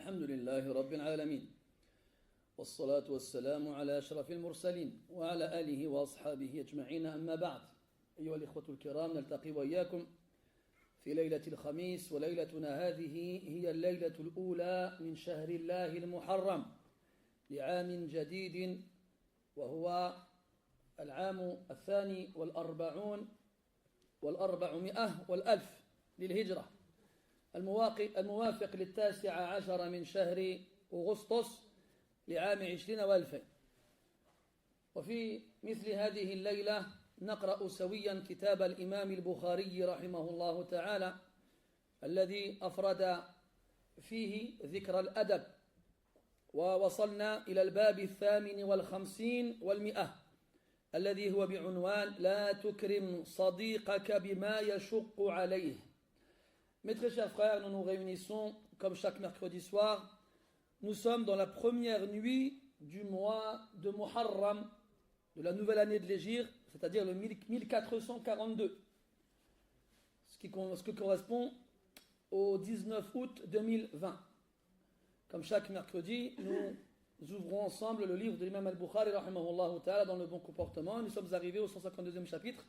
الحمد لله رب العالمين والصلاة والسلام على أشرف المرسلين وعلى آله وأصحابه أجمعين أما بعد أيها الإخوة الكرام نلتقي وإياكم في ليلة الخميس وليلتنا هذه هي الليلة الأولى من شهر الله المحرم لعام جديد وهو العام الثاني والأربعمائة والألف للهجرة الموافق للتاسع عشر من شهر أغسطس لعام 2020. وفي مثل هذه الليلة نقرأ سويا كتاب الإمام البخاري رحمه الله تعالى الذي أفرد فيه ذكر الأدب، ووصلنا إلى الباب 58 والمئة الذي هو بعنوان لا تكرم صديقك بما يشق عليه. Mes très chers frères, nous nous réunissons comme chaque mercredi soir. Nous sommes dans la première nuit du mois de Muharram, de la nouvelle année de l'Hégire, c'est-à-dire le 1442, ce qui correspond au 19 août 2020. Comme chaque mercredi, nous ouvrons ensemble le livre de l'imam al-Bukhari rahimahullah ta'ala dans le bon comportement. Nous sommes arrivés au 158e chapitre,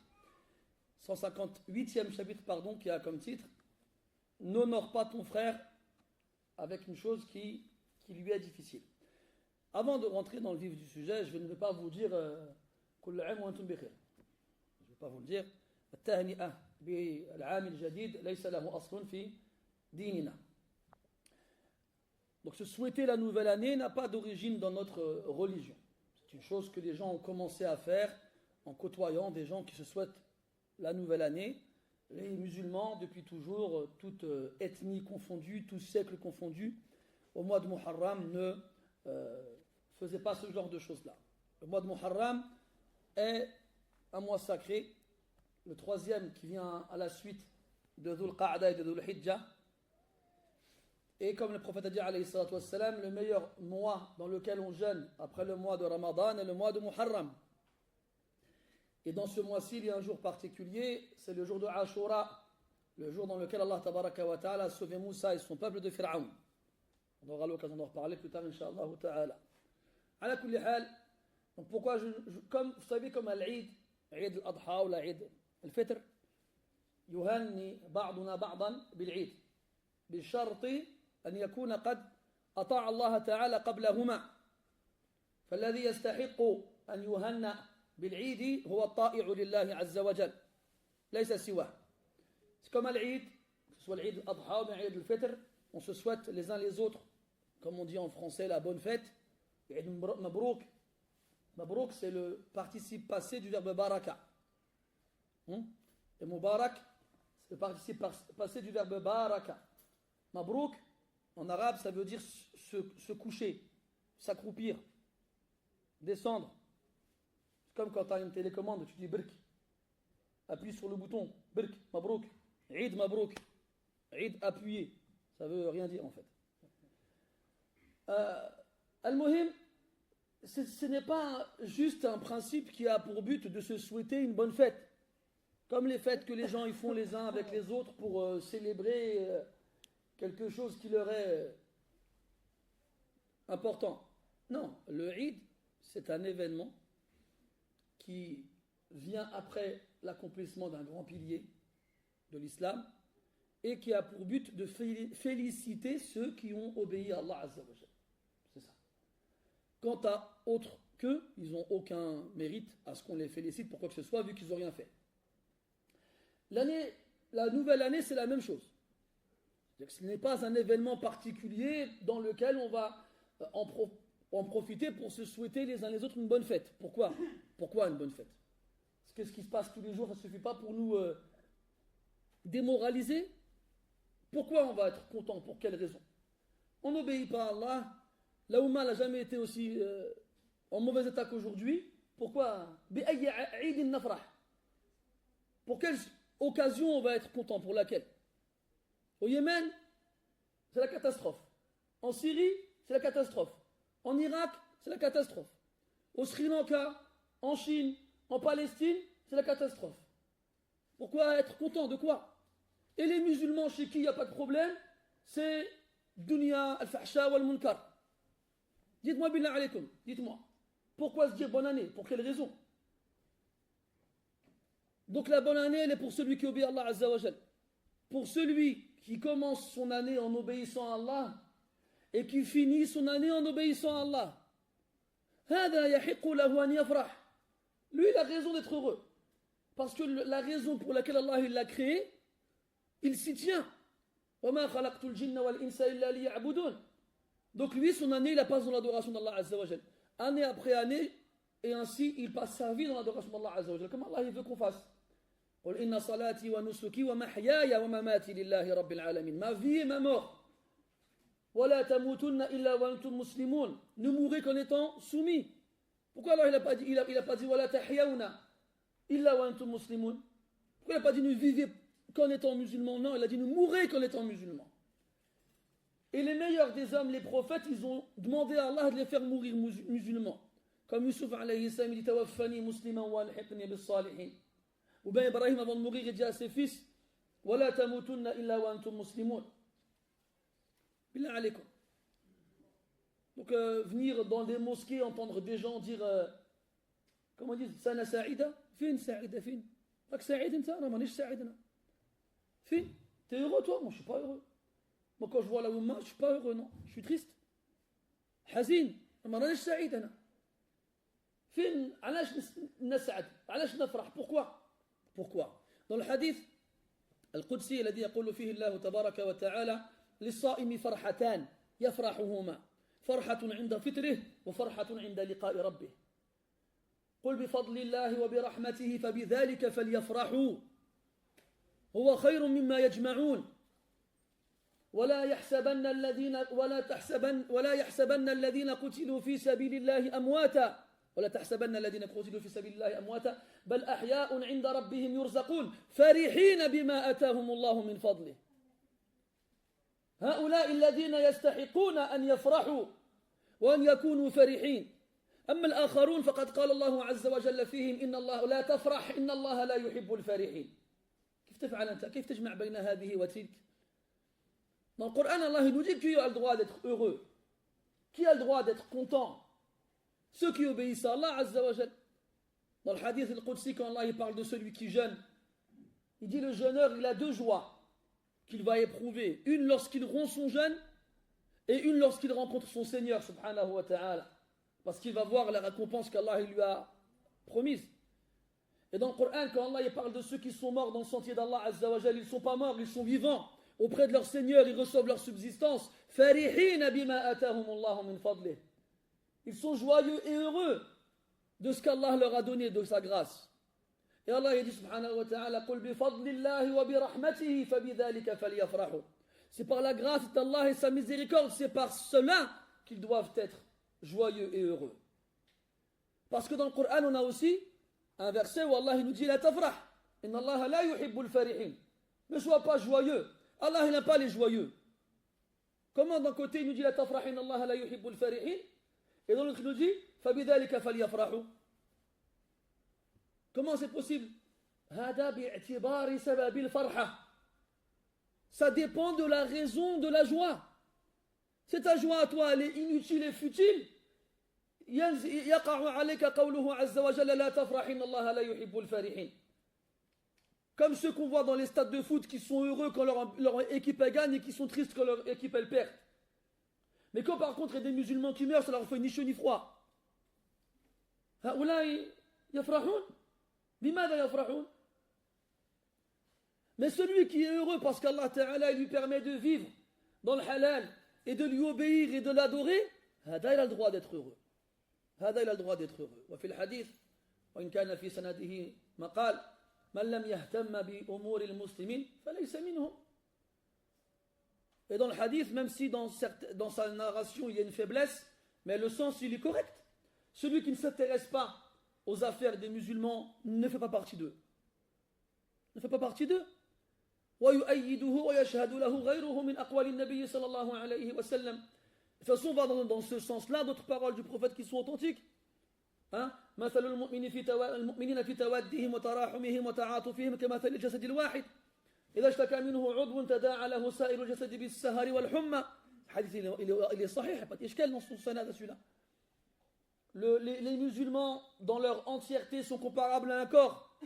qui a comme titre n'honore pas ton frère avec une chose qui lui est difficile. Avant de rentrer dans le vif du sujet, je ne vais pas vous dire كل عام وأنتم بخير. Je ne vais pas vous le dire. التهنئة بالعام الجديد ليس له أصل في ديننا. Donc se souhaiter la nouvelle année n'a pas d'origine dans notre religion. C'est une chose que les gens ont commencé à faire en côtoyant des gens qui se souhaitent la nouvelle année. Les musulmans, depuis toujours, toute ethnie confondue, tout siècle confondu, au mois de Muharram ne faisaient pas ce genre de choses-là. Le mois de Muharram est un mois sacré, le troisième qui vient à la suite de Dhul Qa'da et de Dhul Hijjah. Et comme le prophète a dit, alayhi salatu wassalam, le meilleur mois dans lequel on jeûne après le mois de Ramadan est le mois de Muharram. Et dans ce mois-ci, il y a un jour particulier, c'est le jour de Ashura, le jour dans lequel Allah tabaraka wa ta'ala a sauvé Moussa et son peuple de Pharaon. On aura l'occasion d'en reparler plus tard, incha'Allah ta'ala. Ala kulli hal, donc pourquoi comme vous savez, comme Al-Eid, Eid al-Adha ou l'Eid al-Fitr, يهني بعضنا بعضا بالعيد بشرط أن يكون قد أطاع الله تعالى قبلهما. فالذي يستحق أن يهنأ بالعيد هو الطائع لله عز وجل ليس سواه. C'est comme l'Eid, que ce soit l'Eid al-Adha ou l'Eid al-Fitr, on se souhaite les uns les autres, comme on dit en français, la bonne fête. Eid Mabrouk. Mabrouk, c'est le participe passé du verbe baraka. Et Mubarak, c'est le participe passé du verbe baraka. Mabrouk, en arabe, ça veut dire se coucher, s'accroupir, descendre. C'est comme quand tu as une télécommande, tu dis birk, appuie sur le bouton, birk, mabrouk, Eid mabrouk, Eid appuyé, ça veut rien dire en fait. Al-Muhim, ce n'est pas juste un principe qui a pour but de se souhaiter une bonne fête, comme les fêtes que les gens y font les uns avec les autres pour célébrer quelque chose qui leur est important. Non, le Eid, c'est un événement qui vient après l'accomplissement d'un grand pilier de l'islam et qui a pour but de féliciter ceux qui ont obéi à Allah Azza wa Jal. C'est ça. Quant à autres qu'eux, ils n'ont aucun mérite à ce qu'on les félicite pour quoi que ce soit, vu qu'ils n'ont rien fait. La nouvelle année, c'est la même chose. C'est-à-dire que ce n'est pas un événement particulier dans lequel on va en profiter pour se souhaiter les uns les autres une bonne fête. Pourquoi une bonne fête? Parce que ce qui se passe tous les jours, ça ne suffit pas pour nous démoraliser. Pourquoi on va être content? Pour quelle raison? On n'obéit pas à Allah. La Oumma n'a jamais été aussi en mauvais état qu'aujourd'hui. Pourquoi? Pour quelle occasion on va être content? Pour laquelle? Au Yémen, c'est la catastrophe. En Syrie, c'est la catastrophe. En Irak, c'est la catastrophe. Au Sri Lanka, en Chine, en Palestine, c'est la catastrophe. Pourquoi être content? De quoi? Et les musulmans chez qui il n'y a pas de problème, c'est dunya al-fahsha wal-munkar. Dites-moi, billah alaykum, dites-moi. Pourquoi se dire bonne année? Pour quelle raison? Donc la bonne année, elle est pour celui qui obéit à Allah Azza wa Jal. Pour celui qui commence son année en obéissant à Allah et qui finit son année en obéissant à Allah. هذا يحق له أن يفرح. Lui, il a raison d'être heureux. Parce que la raison pour laquelle Allah il l'a créé, il s'y tient. وما خلقت الجن والإنس إلا ليعبدون. Donc lui, son année, il la passe dans l'adoration d'Allah Azza wa Jal. Année après année, et ainsi, il passe sa vie dans l'adoration d'Allah Azza wa Jal. Comme Allah il veut qu'on fasse. قل إن صلاتي ونسكي ومحياي ومماتي لله رب العالمين. Ma vie et ma mort. ولا تموتن إلا وأنتم مسلمون. Ne mourrez qu'en étant soumis. Pourquoi alors il n'a pas dit, il a pas dit ولا تحيون إلا وأنتم مسلمون? Pourquoi il n'a pas dit ne vivez qu'en étant musulman? Non, il a dit ne mourrez qu'en étant musulman. Et les meilleurs des hommes, les prophètes, ils ont demandé à Allah de les faire mourir musulmans. Comme Yusuf alayhi salam, il dit tawaffani musliman wa alhiqni bis salihin. Ou bien Ibrahim, avant de mourir, il dit à ses fils ولا تموتن إلا وأنتم مسلمون. Billah alaykum. Donc venir dans des mosquées, entendre des gens dire comment dire sana sa'ida, fin sa'ida fin. Fak sa'id انت انا مانيش سعيد انا. Fin, t'es heureux toi? Moi je suis pas heureux. Moi quand je vois la Oumma, je suis pas heureux, non, je suis triste. حزين, انا مانيش سعيد انا. فين علاش نسعد؟ علاش نفرح؟ Pourquoi? Dans le hadith القدسي الذي يقول فيه الله تبارك وتعالى للصائم فرحتان يفرحهما فرحة عند فطره وفرحة عند لقاء ربه. قل بفضل الله وبرحمته فبذلك فليفرحوا هو خير مما يجمعون ولا يحسبن الذين قتلوا في سبيل الله أمواتا ولا تحسبن الذين قتلوا في سبيل الله أمواتا بل أحياء عند ربهم يرزقون فرحين بما أتاهم الله من فضله. هؤلاء الذين يستحقون أن يفرحوا وأن يكونوا فرحين. أما الآخرون فقد قال الله عز وجل فيهم إن الله لا تفرح إن الله لا يحب الفرحين. كيف تفعل أنت؟ كيف تجمع بين هذه وتلك؟ Dans le Coran, Allah nous dit qui a le droit d'être heureux, qui a le droit d'être content. Ceux qui obéissent à Allah Azza wa Jal. Dans le hadith al-Qudsi, quand Allah il parle de celui qui jeûne, il dit le jeûneur il a deux joies qu'il va éprouver, une lorsqu'il rompt son jeûne et une lorsqu'il rencontre son Seigneur subhanahu wa ta'ala, parce qu'il va voir la récompense qu'Allah lui a promise. Et dans le Coran, quand Allah il parle de ceux qui sont morts dans le sentier d'Allah Azza wa Jal, ils ne sont pas morts, ils sont vivants auprès de leur Seigneur, ils reçoivent leur subsistance. Farihina bima atahumullahu min fadlih. Ils sont joyeux et heureux de ce qu'Allah leur a donné de sa grâce. Et Allah il dit subhanahu wa ta'ala قُلْ بِفَضْلِ اللَّهِ وَبِرَحْمَتِهِ فَبِذَلِكَ فَلْيَفْرَحُوا. C'est par la grâce d'Allah et sa miséricorde, c'est par cela qu'ils doivent être joyeux et heureux. Parce que dans le Coran, on a aussi un verset où Allah il nous dit la tafrah, inna Allah la yuhibbul farihin. Ne sois pas joyeux. Allah il n'aime pas les joyeux. Comment d'un côté il nous dit la tafrah, inna Allah la yuhibbul farihin, et dans l'autre il nous dit فَبِذَلِكَ فَلْيَفْرَحُوا. Comment c'est possible? هذا باعتبار سبب الفرحة. Ça dépend de la raison de la joie. Si ta joie à toi elle est inutile et futile, يقع عليك قوله عز وجل لا تفرح إن الله لا يحب الفرحين. Comme ceux qu'on voit dans les stades de foot qui sont heureux quand leur équipe elle gagne et qui sont tristes quand leur équipe elle perd. Mais quand par contre il y a des musulmans qui meurent, ça leur fait ni chaud ni froid. هؤلاء يفرحون. بماذا يفرحون؟ Mais celui qui est heureux parce qu'Allah Ta'ala lui permet de vivre dans le halal et de lui obéir et de l'adorer, هذا il a le droit d'être heureux. هذا il a le droit d'être heureux. وفي الحديث وإن كان في سنده مقال من لم يهتم بأمور المسلمين فليس منهم. Et dans le hadith, même si dans sa narration il y a une faiblesse, mais le sens il est correct. Celui qui ne s'intéresse pas aux affaires des musulmans ne fait pas partie d'eux. Ne fait pas partie d'eux. ويؤيده ويشهد له غيره من أقوال النبي صلى الله عليه وسلم. De toute façon, on va dans ce sens-là d'autres paroles du prophète qui sont authentiques. مثل المؤمنين في توادهم وتراحمهم وتعاطفهم كمثل الجسد الواحد إذا اشتكى منه عضو تداعى له سائر الجسد بالسهر والحمى Hadith, il est sahih, il n'y a pas d'ishkal dans son sanad à celui-là. Les musulmans, dans leur entièreté, sont comparables à un corps.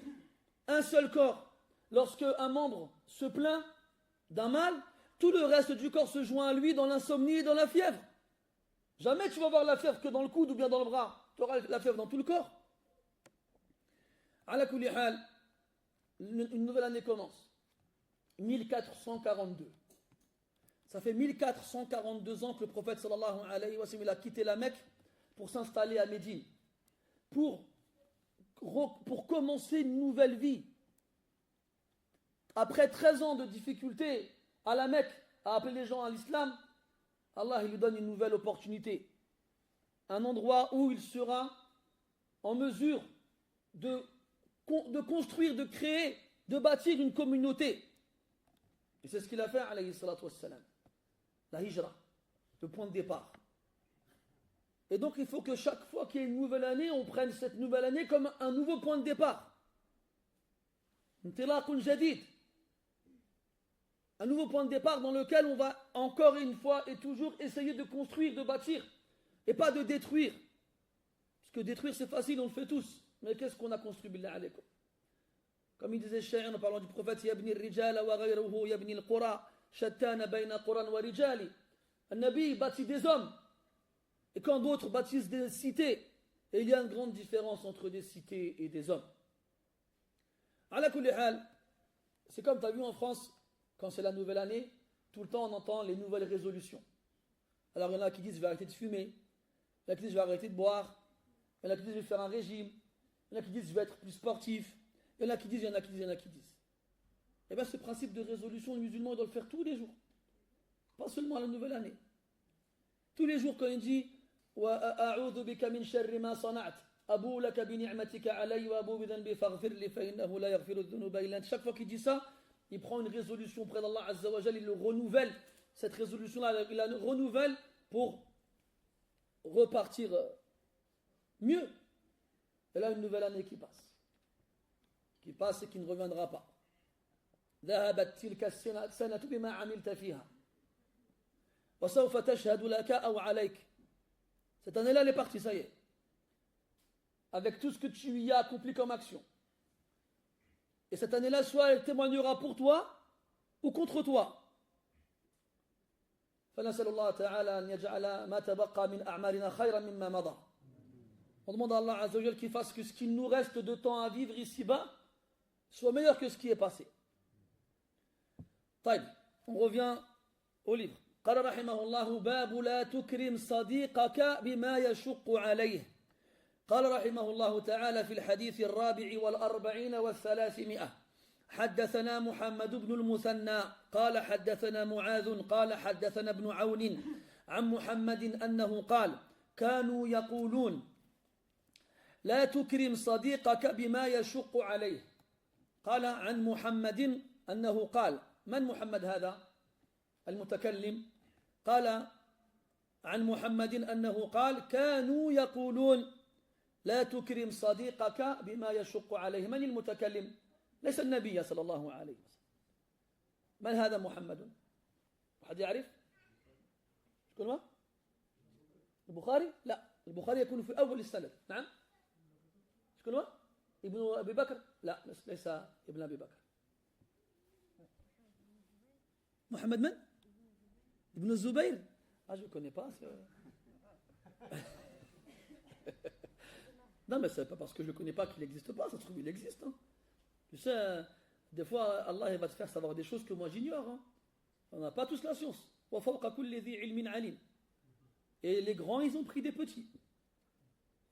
Un seul corps. Lorsque un membre se plaint d'un mal, tout le reste du corps se joint à lui dans l'insomnie et dans la fièvre. Jamais tu vas avoir la fièvre que dans le coude ou bien dans le bras. Tu auras la fièvre dans tout le corps. Ala kulli hal, une nouvelle année commence. 1442. Ça fait 1442 ans que le prophète sallallahu alayhi wa sallam a quitté la Mecque pour s'installer à Médine. Pour commencer une nouvelle vie. Après 13 ans de difficultés à la Mecque, à appeler les gens à l'islam, Allah il lui donne une nouvelle opportunité. Un endroit où il sera en mesure de construire, de créer, de bâtir une communauté. Et c'est ce qu'il a fait, alayhi salatu wassalam. La hijra, le point de départ. Et donc il faut que chaque fois qu'il y ait une nouvelle année, on prenne cette nouvelle année comme un nouveau point de départ. Intilaqun jadid. Un nouveau point de départ dans lequel on va encore une fois et toujours essayer de construire, de bâtir, et pas de détruire. Parce que détruire c'est facile, on le fait tous. Mais qu'est-ce qu'on a construit, billah alaykum? Comme il disait Shaykh en parlant du prophète, Yabni al-rijala wa ghayruhu yabni al-qura, shattana bayna quran wa rijali. Un nabi bâtit des hommes. Et quand d'autres bâtissent des cités, et il y a une grande différence entre des cités et des hommes. Ala kulli hal, c'est comme tu as vu en France, quand c'est la nouvelle année, tout le temps on entend les nouvelles résolutions. Alors il y en a qui disent je vais arrêter de fumer, il y en a qui disent je vais arrêter de boire, il y en a qui disent je vais faire un régime, il y en a qui disent je vais être plus sportif, il y en a qui disent, il y en a qui disent, il y en a qui disent. Et bien ce principe de résolution, les musulmans doivent le faire tous les jours. Pas seulement à la nouvelle année. Tous les jours quand il dit وأعوذ بك من شر ما صنعت أبو لك بنعمتك علي وأبو بذنبي فاغفر لي فإنه لا يغفر الذنوب إلا أنت. Chaque fois qu'il dit ça, il prend une résolution auprès d'Allah Azza wa Jal, il le renouvelle. Cette résolution-là, il la renouvelle pour repartir mieux. Et là, une nouvelle année qui passe et qui ne reviendra pas. ذهبت تلك السنة بما عملت فيها وسوف تشهد لك أو عليك. Cette année-là, elle est partie, ça y est. Avec tout ce que tu y as accompli comme action. Et cette année-là, soit elle témoignera pour toi ou contre toi. فنسأل الله تعالى أن يجعل ما تبقى من أعمالنا خيرا مما مضى. On demande à Allah Azza wa Jal qu'il fasse que ce qu'il nous reste de temps à vivre ici-bas soit meilleur que ce qui est passé. طيب, on revient au livre. قال رحمه الله باب لا تكرم صديقك بما يشق عليه. قال رحمه الله تعالى في الحديث 44 و300 حدثنا محمد بن المثنى قال حدثنا معاذ قال حدثنا ابن عون عن محمد أنه قال كانوا يقولون لا تكرم صديقك بما يشق عليه. قال عن محمد أنه قال من محمد هذا المتكلم؟ قال عن محمد أنه قال كانوا يقولون لا تكرم صديقك بما يشق عليه. من المتكلم؟ ليس النبي صلى الله عليه وسلم. من هذا محمد؟ أحد يعرف؟ شكون ما؟ البخاري؟ لا، البخاري يكون في أول السند. نعم. شكون ما؟ ابن أبي بكر؟ لا، ليس ابن أبي بكر. محمد من؟ Ibn Zubayr. Ah, je ne connais pas. Non, mais ce n'est pas parce que je ne le connais pas qu'il n'existe pas. Ça se trouve, il existe. Hein. Tu sais, des fois, Allah il va te faire savoir des choses que moi j'ignore. Hein. On n'a pas tous la science. Et les grands, ils ont pris des petits.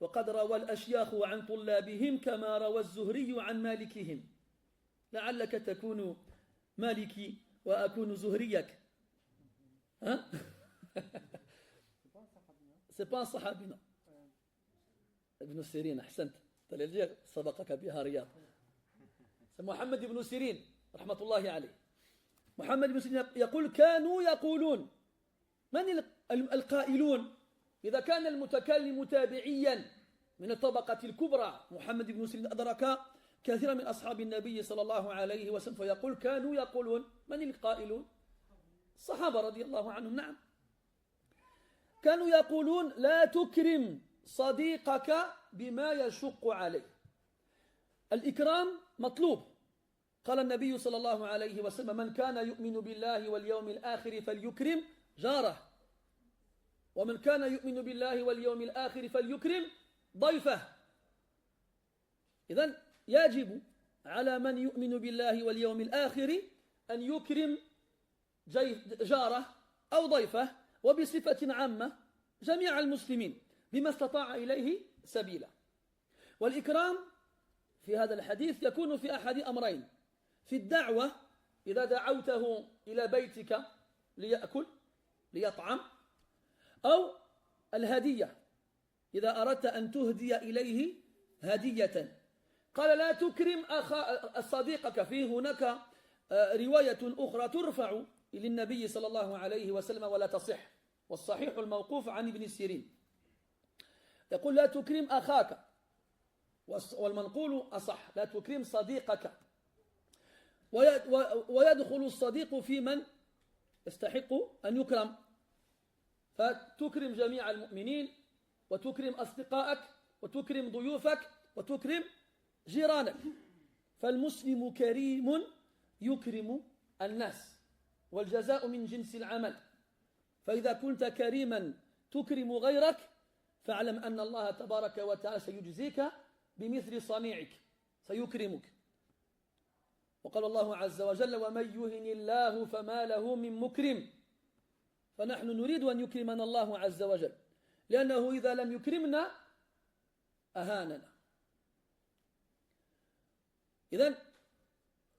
وقد روى الأشياخ عن طلابهم كما روى الزهري عن مالكهم لعلك تكون مالكي وأكون زهريك. Hein? C'est pas un sahabi, non. Ibn Sirin, ahsant. Tu allais dire, sabaqaka biha riyad. C'est Mohammed ibn Sirin, rahmatullahi alayh. Mohammed ibn Sirin يقول كانوا يقولون. من القائلون؟ إذا كان المتكلم تابعيا من الطبقة الكبرى، محمد بن سيرين أدرك كثيرا من أصحاب النبي صلى الله عليه وسلم، فيقول كانوا يقولون. من القائلون؟ الصحابة رضي الله عنهم. نعم. كانوا يقولون لا تكرم صديقك بما يشق عليه. الإكرام مطلوب. قال النبي صلى الله عليه وسلم من كان يؤمن بالله واليوم الآخر فليكرم جاره، ومن كان يؤمن بالله واليوم الآخر فليكرم ضيفه. إذن يجب على من يؤمن بالله واليوم الآخر أن يكرم جاره أو ضيفه، وبصفة عامة جميع المسلمين بما استطاع إليه سبيلا. والإكرام في هذا الحديث يكون في أحد أمرين: في الدعوة إذا دعوته إلى بيتك ليأكل ليطعم، أو الهدية إذا أردت أن تهدي إليه هدية. قال لا تكرم صديقك. في هناك رواية أخرى ترفع إلى النبي صلى الله عليه وسلم ولا تصح، والصحيح الموقوف عن ابن سيرين، يقول لا تكرم أخاك، والمنقول أصح لا تكرم صديقك. ويدخل الصديق في من يستحق أن يكرم، فتكرم جميع المؤمنين، وتكرم أصدقائك، وتكرم ضيوفك، وتكرم جيرانك. فالمسلم كريم يكرم الناس، والجزاء من جنس العمل. فإذا كنت كريما تكرم غيرك فاعلم أن الله تبارك وتعالى سيجزيك بمثل صنيعك، سيكرمك. وقال الله عز وجل ومن يهن الله فما له من مكرم. فنحن نريد أن يكرمنا الله عز وجل، لأنه إذا لم يكرمنا أهاننا. إذن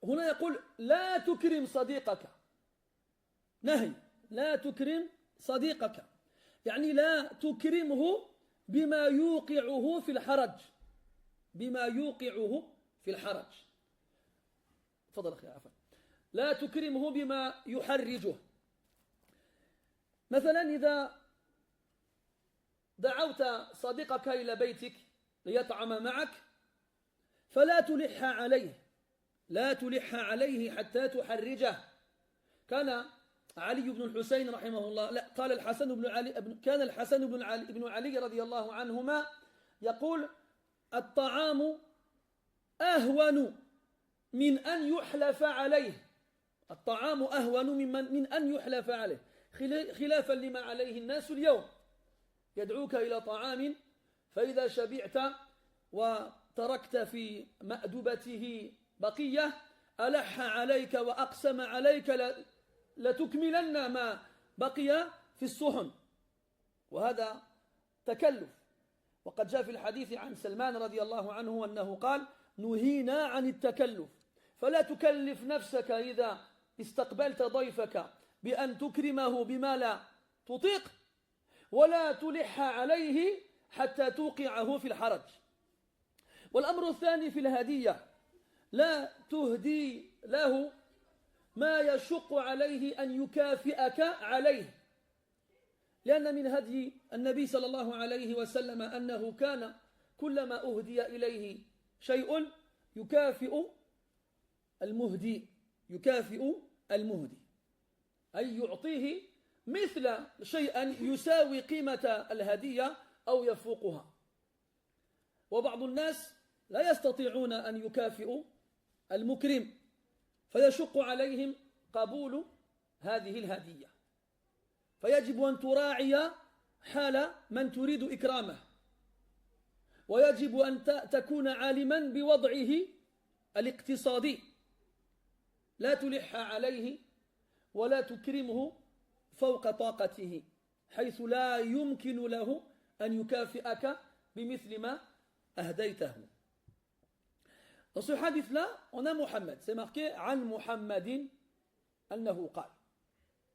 هنا يقول لا تكرم صديقك، نهي لا تكرم صديقك، يعني لا تكرمه بما يوقعه في الحرج، بما يوقعه في الحرج. تفضل أخي عفوا. لا تكرمه بما يحرجه. مثلا إذا دعوت صديقك إلى بيتك ليطعم معك فلا تلح عليه، لا تلح عليه حتى تحرجه. كان علي بن الحسين رحمه الله، لا قال الحسن بن علي، كان الحسن بن علي رضي الله عنهما يقول الطعام أهون من أن يحلف عليه، الطعام أهون من أن يحلف عليه، خلافا لما عليه الناس اليوم. يدعوك إلى طعام فإذا شبعت وتركت في مأدبته بقية ألح عليك وأقسم عليك لتكملن ما بقي في الصحن، وهذا تكلف. وقد جاء في الحديث عن سلمان رضي الله عنه أنه قال نهينا عن التكلف، فلا تكلف نفسك إذا استقبلت ضيفك بأن تكرمه بما لا تطيق، ولا تلح عليه حتى توقعه في الحرج. والأمر الثاني في الهدية لا تهدي له ما يشق عليه أن يكافئك عليه، لأن من هدي النبي صلى الله عليه وسلم أنه كان كلما أهدي إليه شيء يكافئ المهدي، يكافئ المهدي، أي يعطيه مثل شيئا يساوي قيمة الهدية أو يفوقها. وبعض الناس لا يستطيعون أن يكافئوا المكرم، فيشق عليهم قبول هذه الهدية، فيجب أن تراعي حال من تريد إكرامه، ويجب أن تكون عالما بوضعه الاقتصادي، لا تلح عليه ولا تكرمه فوق طاقته، حيث لا يمكن له أن يكافئك بمثل ما أهديته. Dans ce hadith-là, on a Mohammed. C'est marqué عن محمد أنه قال.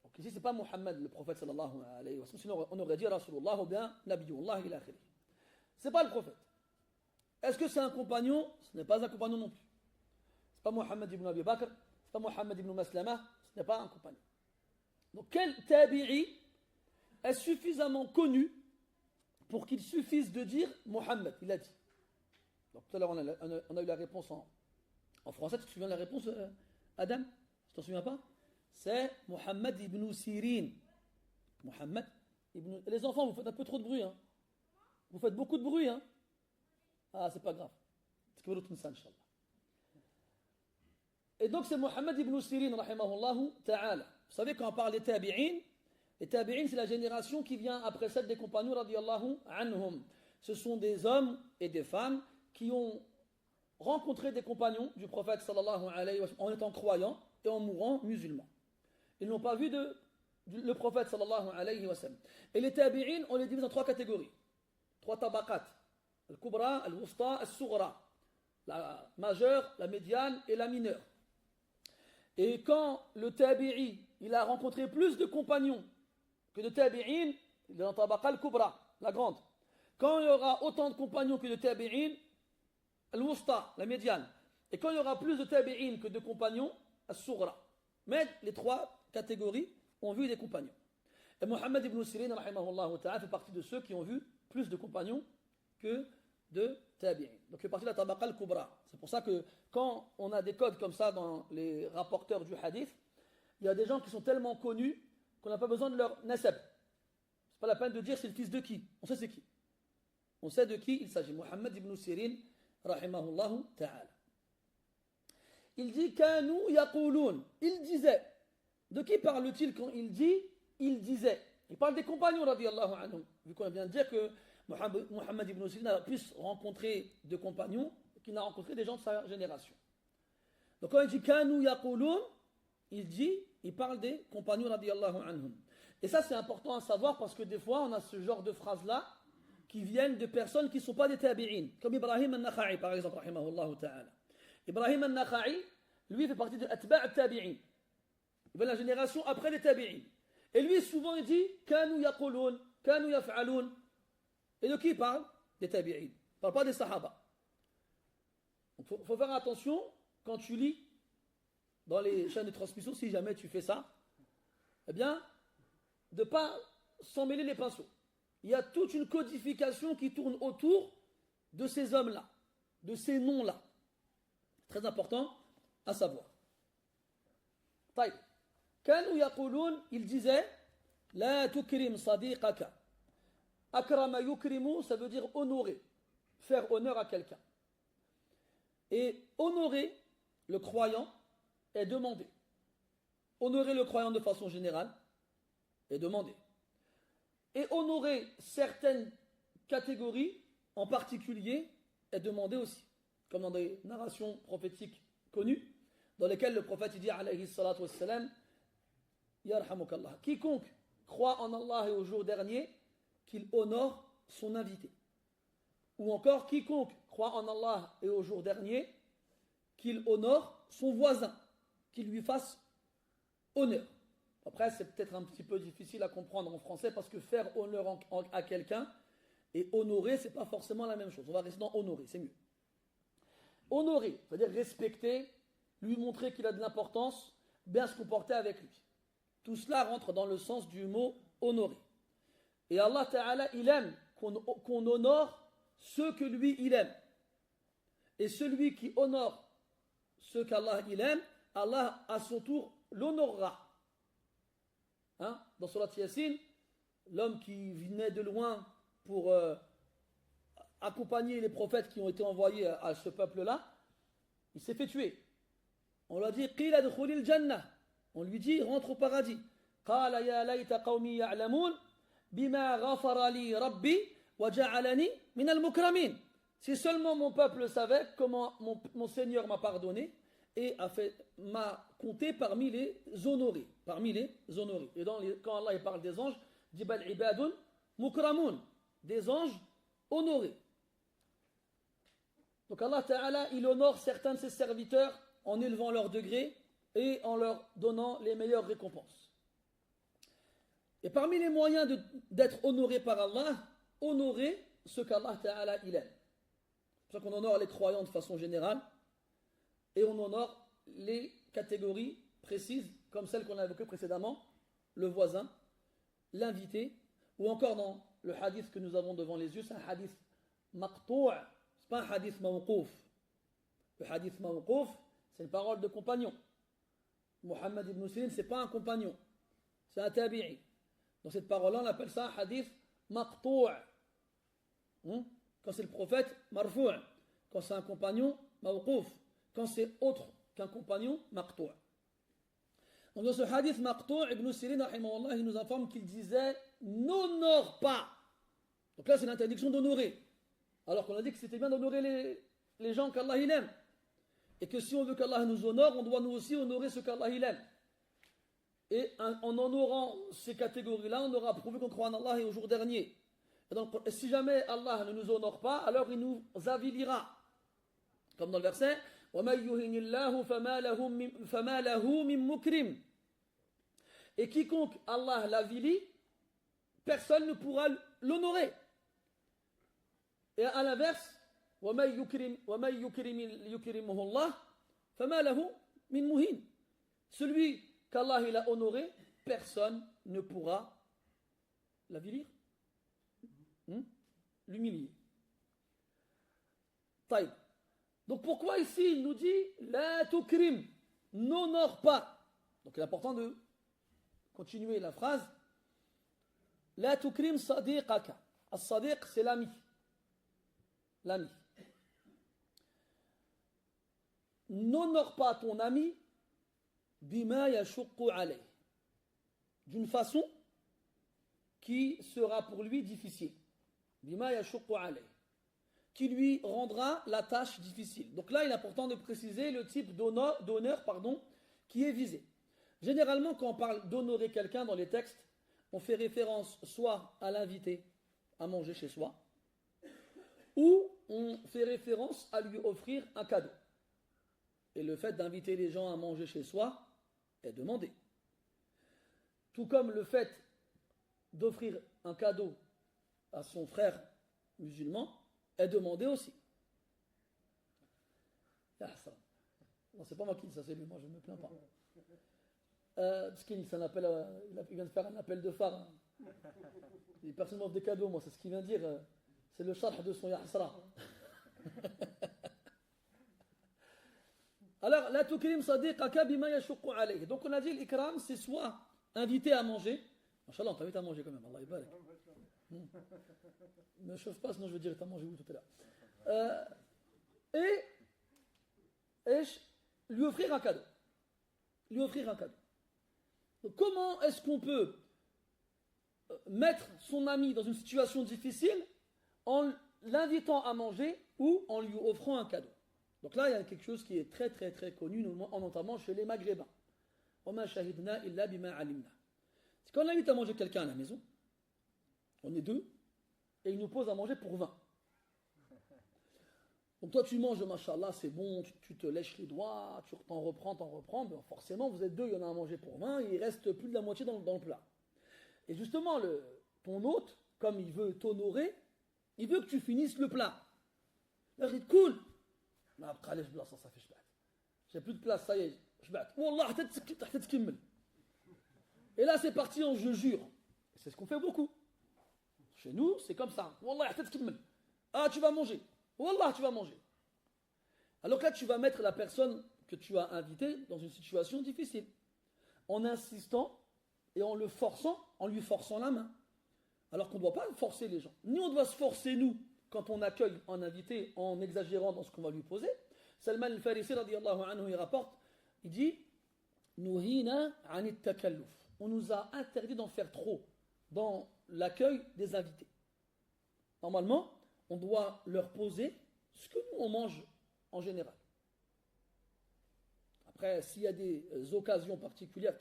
Donc ici, ce n'est pas Mohammed, le prophète sallallahu alayhi wa sallam. Sinon, on aurait dit Rasulullah ou bien Nabiyullah ila akhiri. Ce n'est pas le prophète. Est-ce que c'est un compagnon? Ce n'est pas un compagnon non plus. Ce n'est pas Mohammed ibn Abi Bakr, ce n'est pas Mohammed ibn Maslama, ce n'est pas un compagnon. Donc quel tabi'i est suffisamment connu pour qu'il suffise de dire Mohammed? Il a dit. Donc tout à l'heure on a eu la réponse en français. Tu te souviens de la réponse, Adam? Tu t'en souviens pas? C'est Mohammed ibn Sirin. Mohammed Les enfants, vous faites un peu trop de bruit. Hein. Vous faites beaucoup de bruit. Hein. Ah, c'est pas grave. Et donc c'est Mohammed ibn Sirin, rahimahullah ta'ala. Vous savez, quand on parle des tabi'in, les tabi'in, c'est la génération qui vient après celle des compagnons, radiyallahu anhum. Ce sont des hommes et des femmes qui ont rencontré des compagnons du prophète, sallallahu alayhi wa sallam, en étant croyants et en mourant musulmans. Ils n'ont pas vu le prophète, sallallahu alayhi wa sallam. Et les tabi'in, on les divise en trois catégories. Trois tabaqat. Al-kubra, al-wusta, al-sughra. La majeure, la médiane et la mineure. Et quand le tabi'i, il a rencontré plus de compagnons que de tabi'in, il est dans tabaqa al-kubra, la grande. Quand il y aura autant de compagnons que de tabi'in, al-wusta, la médiane. Et quand il y aura plus de tabi'in que de compagnons, al-sughra. Mais les trois catégories ont vu des compagnons. Et Mohammed ibn Sirin, rahimahullah ta'ala, fait partie de ceux qui ont vu plus de compagnons que de tabi'in. Donc il fait partie de la tabaqa al-kubra. C'est pour ça que quand on a des codes comme ça dans les rapporteurs du hadith, il y a des gens qui sont tellement connus qu'on n'a pas besoin de leur nasab. C'est pas la peine de dire c'est le fils de qui. On sait c'est qui. On sait de qui il s'agit. Mohammed ibn Sirin, rahimahullah ta'ala. Il dit Kanu yaqulun. Il disait. De qui parle-t-il quand il dit il disait? Il parle des compagnons, radiyallahu anhum. Vu qu'on vient de dire que Mohammed ibn Sirin a plus rencontré de compagnons qu'il n'a rencontré des gens de sa génération. Donc quand il dit Kanu yaqulun, il parle des compagnons, radiyallahu anhum. Et ça c'est important à savoir parce que des fois on a ce genre de phrases-là qui viennent de personnes qui ne sont pas des tabi'in. Comme Ibrahim al-Nakha'i par exemple, rahimahullah ta'ala. Ibrahim al-Nakha'i, lui fait partie de Atba' al-Tabi'in. Il vient de la génération après les tabi'in. Et lui souvent il dit Kanu yaqulun, Kanu yaf'alun. Et de qui il parle? Des tabi'in. Il ne parle pas des sahaba. Il faut faire attention quand tu lis dans les chaînes de transmission, si jamais tu fais ça, eh bien, de ne pas s'en mêler les pinceaux. Il y a toute une codification qui tourne autour de ces hommes-là, de ces noms-là. Très important à savoir. Taïb. Kanu yaqulun, il disait, La tukrim sadiqaka. Akrama yukrimu, ça veut dire honorer, faire honneur à quelqu'un. Et honorer le croyant est demandé. Honorer le croyant de façon générale est demandé. Et honorer certaines catégories en particulier est demandé aussi. Comme dans des narrations prophétiques connues, dans lesquelles le prophète dit alayhi salatu wassalam, Yarhamukallah, quiconque croit en Allah et au jour dernier, qu'il honore son invité. Ou encore, quiconque croit en Allah et au jour dernier, qu'il honore son voisin, qu'il lui fasse honneur. Après, c'est peut-être un petit peu difficile à comprendre en français parce que faire honneur à quelqu'un et honorer, c'est pas forcément la même chose. On va rester dans honorer, c'est mieux. Honorer, c'est-à-dire respecter, lui montrer qu'il a de l'importance, bien se comporter avec lui. Tout cela rentre dans le sens du mot honorer. Et Allah Ta'ala, il aime qu'on honore ceux que lui, il aime. Et celui qui honore ceux qu'Allah, il aime, Allah, à son tour, l'honorera. Hein? Dans Surat Yasin, l'homme qui venait de loin pour accompagner les prophètes qui ont été envoyés à ce peuple-là, il s'est fait tuer. On lui a dit Qila adkhulil jannah. On lui dit rentre au paradis. Qala ya layta qawmi ya'lamun bima ghafara li rabbi wa ja'alani min al-mukramin. Si seulement mon peuple savait comment mon Seigneur m'a pardonné et m'a compté parmi les honorés. Parmi les honorés. Et quand Allah il parle des anges, dit bal ibadun mukramun. Des anges honorés. Donc Allah Ta'ala, il honore certains de ses serviteurs en élevant leur degré et en leur donnant les meilleures récompenses. Et parmi les moyens d'être honoré par Allah, honorer ce qu'Allah Ta'ala il aime. C'est pour ça qu'on honore les croyants de façon générale et on honore les catégories précises comme celles qu'on a évoquées précédemment, le voisin, l'invité, ou encore dans le hadith que nous avons devant les yeux, c'est un hadith maqtou', c'est pas un hadith mawqouf. Le hadith mawqouf, c'est une parole de compagnon. Mohammed ibn Sirin, c'est pas un compagnon, c'est un tabi'i. Dans cette parole-là, on appelle ça un hadith maqtou'. Quand c'est le prophète, marfou'. Quand c'est un compagnon, mawqouf. Quand c'est autre qu'un compagnon, maqtou'. Donc dans ce hadith maqtou', Ibn Sirin, rahimahullah, il nous informe qu'il disait « n'honore pas ». Donc là, c'est l'interdiction d'honorer. Alors qu'on a dit que c'était bien d'honorer les gens qu'Allah il aime. Et que si on veut qu'Allah nous honore, on doit nous aussi honorer ce qu'Allah il aime. Et en honorant ces catégories-là, on aura prouvé qu'on croit en Allah et au jour dernier. Et donc, si jamais Allah ne nous honore pas, alors il nous avilira. Comme dans le verset, وَمَنْ يُهِنِ اللَّهُ فَمَا لَهُ مِنْ مُكْرِمٍ. Et quiconque Allah l'avilit, personne ne pourra l'honorer. Et à l'inverse, وَمَنْ يُكْرِمُهُ اللَّهُ فَمَا لَهُ مِنْ مُهِينٍ. Celui qu'Allah il a honoré, personne ne pourra l'avilir, l'humilier. Taïb. Donc pourquoi ici il nous dit la tukrim, n'honore pas. Donc il est important de continuer la phrase. La tukrim sadiqaka. As-sadiq c'est l'ami. L'ami. N'honore pas ton ami bima yashukku alayh, d'une façon qui sera pour lui difficile. Bima yashukku alayh, qui lui rendra la tâche difficile. Donc là, il est important de préciser le type d'honneur qui est visé. Généralement, quand on parle d'honorer quelqu'un dans les textes, on fait référence soit à l'inviter à manger chez soi, ou on fait référence à lui offrir un cadeau. Et le fait d'inviter les gens à manger chez soi est demandé. Tout comme le fait d'offrir un cadeau à son frère musulman est demandé aussi. Ah, ça. Non, c'est pas moi qui dis ça, c'est lui, moi je ne me plains pas. Parce qu'il vient de faire un appel de phare. Les personnes m'offrent des cadeaux, moi, c'est ce qu'il vient de dire. C'est le charh de son yahsra. Alors, la tukrim sadiqaka bima yashukku alayh. Donc on a dit l'ikram, c'est soit invité à manger. Inch'Allah, on t'invite à manger quand même. Allah ibarak. Ne chauffe pas, sinon je vais dire t'as mangé où tout à l'heure. Et lui offrir un cadeau. Lui offrir un cadeau. Donc comment est-ce qu'on peut mettre son ami dans une situation difficile en l'invitant à manger ou en lui offrant un cadeau? Donc là, il y a quelque chose qui est très très très connu, notamment chez les Maghrébins. C'est quand on invite à manger quelqu'un à la maison, on est deux, et il nous pose à manger pour 20. Donc toi tu manges, machallah, c'est bon, tu te lèches les doigts, tu t'en reprends, ben forcément vous êtes deux, il y en a à manger pour 20, et il reste plus de la moitié dans le plat. Et justement, ton hôte, comme il veut t'honorer, il veut que tu finisses le plat. Là, il dit, cool. J'ai plus de place, ça y est, et là c'est parti en je jure. C'est ce qu'on fait beaucoup. Chez nous, c'est comme ça. Ah, tu vas manger. Wallah, tu vas manger. Alors que là, tu vas mettre la personne que tu as invitée dans une situation difficile. En insistant et en lui forçant la main. Alors qu'on ne doit pas forcer les gens. Ni on doit se forcer, nous, quand on accueille un invité en exagérant dans ce qu'on va lui poser. Salman al-Farisi, radiyallahu anhu, il rapporte, il dit Nuhina anit takalluf. On nous a interdit d'en faire trop dans l'accueil des invités. Normalement, on doit leur poser ce que nous on mange en général. Après, s'il y a des occasions particulières,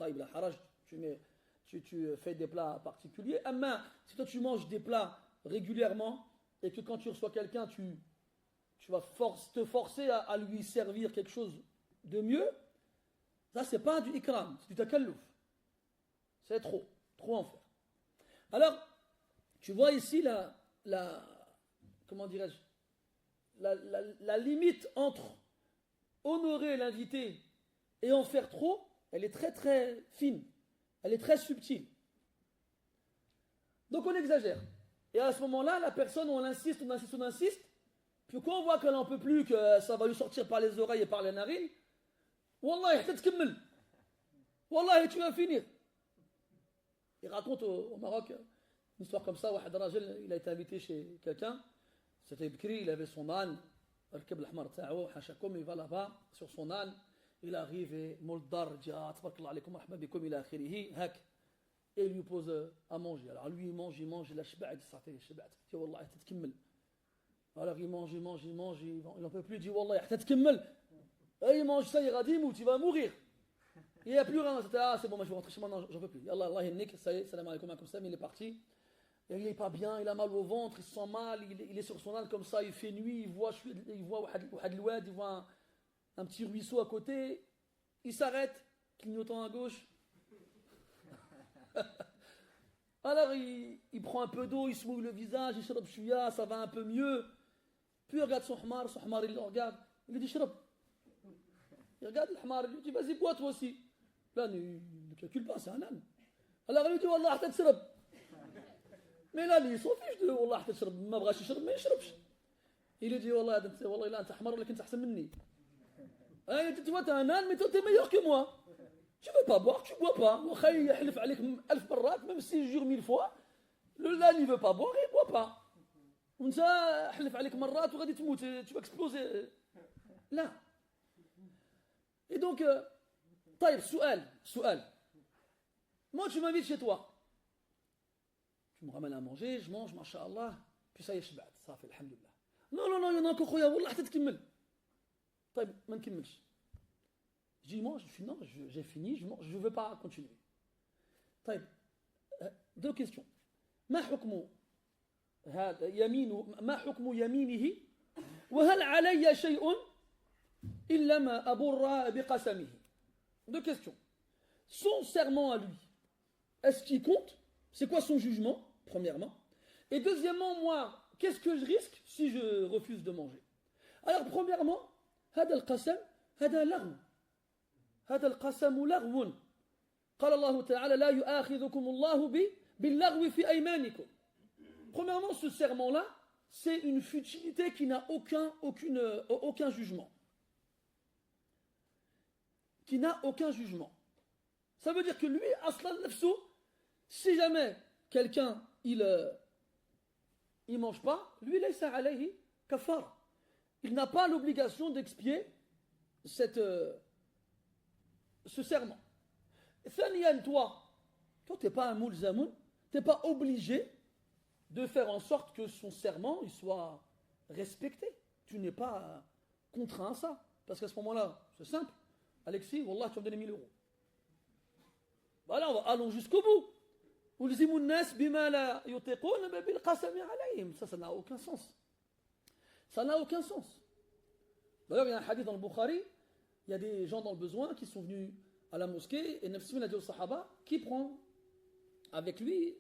tu fais des plats particuliers. Mais si toi tu manges des plats régulièrement et que quand tu reçois quelqu'un, tu vas te forcer à lui servir quelque chose de mieux, ça c'est pas du ikram, c'est du takalluf. C'est trop en faire. Alors, tu vois ici comment dirais-je, la limite entre honorer l'invité et en faire trop, elle est très très fine, elle est très subtile. Donc on exagère. Et à ce moment-là, la personne, on insiste, puis quand on voit qu'elle n'en peut plus, que ça va lui sortir par les oreilles et par les narines, Wallah, tu vas finir. Il raconte au Maroc une histoire comme ça. واحد راجل, il a été invité chez quelqu'un. C'était Bkri, il avait son âne. ركب الحمار تاعو حاشاكم, il va là-bas sur son âne. Il arrive et مول الدار dit تبارك الله عليكم مرحبا بكم إلى آخره هاك. Et il lui pose à manger. Alors lui il mange, il a شبعت صحتي شبعت. Il dit والله حتى تكمل. Alors il mange, il n'en peut plus, il dit والله حتى تكمل. Et il mange ça, il radime ou tu vas mourir. Il n'y a plus rien. Ah, c'est bon, moi je vais rentrer chez moi, non, j'en peux plus. Allah, Allah, il ça y est, salam alaikum, comme ça, mais il est parti. Et il n'est pas bien, il a mal au ventre, il se sent mal, il est sur son âne comme ça, il fait nuit, il voit il voit un petit ruisseau à côté, il s'arrête, clignotant à gauche. Alors il prend un peu d'eau, il se mouille le visage, il shrab chouya, ça va un peu mieux. Puis il regarde son hamar, il le regarde, il lui dit shrab. Il regarde le hamar, il lui dit vas-y bois toi aussi. Là, ne calcule pas, c'est un âne. Alors il lui dit wallah hatta tshrab. Mais là, il s'en fiche de wallah hatta tshrab, ma bغاش يشرب ما يشربش. Il lui dit wallah là انت حمار ولكن انت احسن مني. Tu vois, t'es un âne, mais toi t'es meilleur que moi. Tu veux pas boire, tu bois pas. وخي يحلف عليك 1000 مرات, même s'il jure 1000 fois, l'âne il veut pas boire, il boit pas. وانت حلف عليك مرات وغادي تموت, tu vas exploser. Là. Et donc, طيب سؤال. Moi tu m'invites chez toi. Tu me ramènes à manger, je mange, masha'Allah, puis ça y est, شبعت, ça fait alhamdulillah. Non, il y en a encore خويا, والله حتى تكمل. طيب ما نكملش. Je dis, moi, j'ai fini, je ne veux pas continuer. طيب, deux questions. ما حكم يمينه وهل علي شيء إلا ما أبر بقسمه. Deux questions. Son serment à lui, est-ce qu'il compte? C'est quoi son jugement, premièrement? Et deuxièmement, moi, qu'est-ce que je risque si je refuse de manger? Alors, premièrement, هذا القسم هذا لغو. هذا القسم لغو. قال الله تعالى لا يؤاخذكم الله باللغو في أيمانكم. Premièrement, ce serment-là, c'est une futilité qui n'a aucun jugement. Qui n'a aucun jugement. Ça veut dire que lui, aslan nafsou, si jamais quelqu'un il mange pas, lui laysa alayhi kafar. Il n'a pas l'obligation d'expier ce serment. Thaniyan, toi t'es pas un mulzamoun, t'es pas obligé de faire en sorte que son serment il soit respecté. Tu n'es pas contraint à ça. Parce qu'à ce moment-là, c'est simple. Alexis, wallah, tu vas me donner 1000 euros. Voilà, allons jusqu'au bout. Ça n'a aucun sens. Ça n'a aucun sens. D'ailleurs, il y a un hadith dans le Bukhari, il y a des gens dans le besoin qui sont venus à la mosquée, et Nafsi a dit aux Sahaba, qui prend avec lui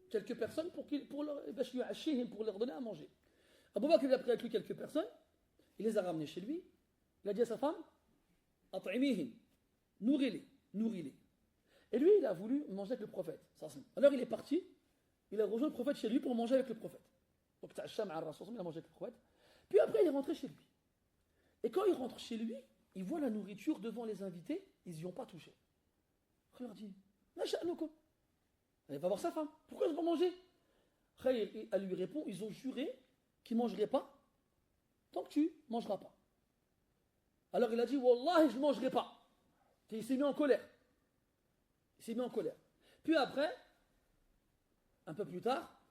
quelques personnes pour leur donner à manger. Abu Bakr il a pris avec lui quelques personnes, il les a ramenés chez lui, il a dit à sa femme, at'imihim, nourris-les. Et lui, il a voulu manger avec le prophète. Alors il est parti, il a rejoint le prophète chez lui pour manger avec le prophète. Donc il a mangé avec le prophète. Puis après, il est rentré chez lui. Et quand il rentre chez lui, il voit la nourriture devant les invités, ils n'y ont pas touché. Il leur dit, elle va voir sa femme, pourquoi ils n'ont pas mangé? Elle lui répond, ils ont juré qu'ils ne mangeraient pas tant que tu ne mangeras pas. Alors il a dit, Wallah, je ne mangerai pas. Et il s'est mis en colère. Puis après, un peu plus tard,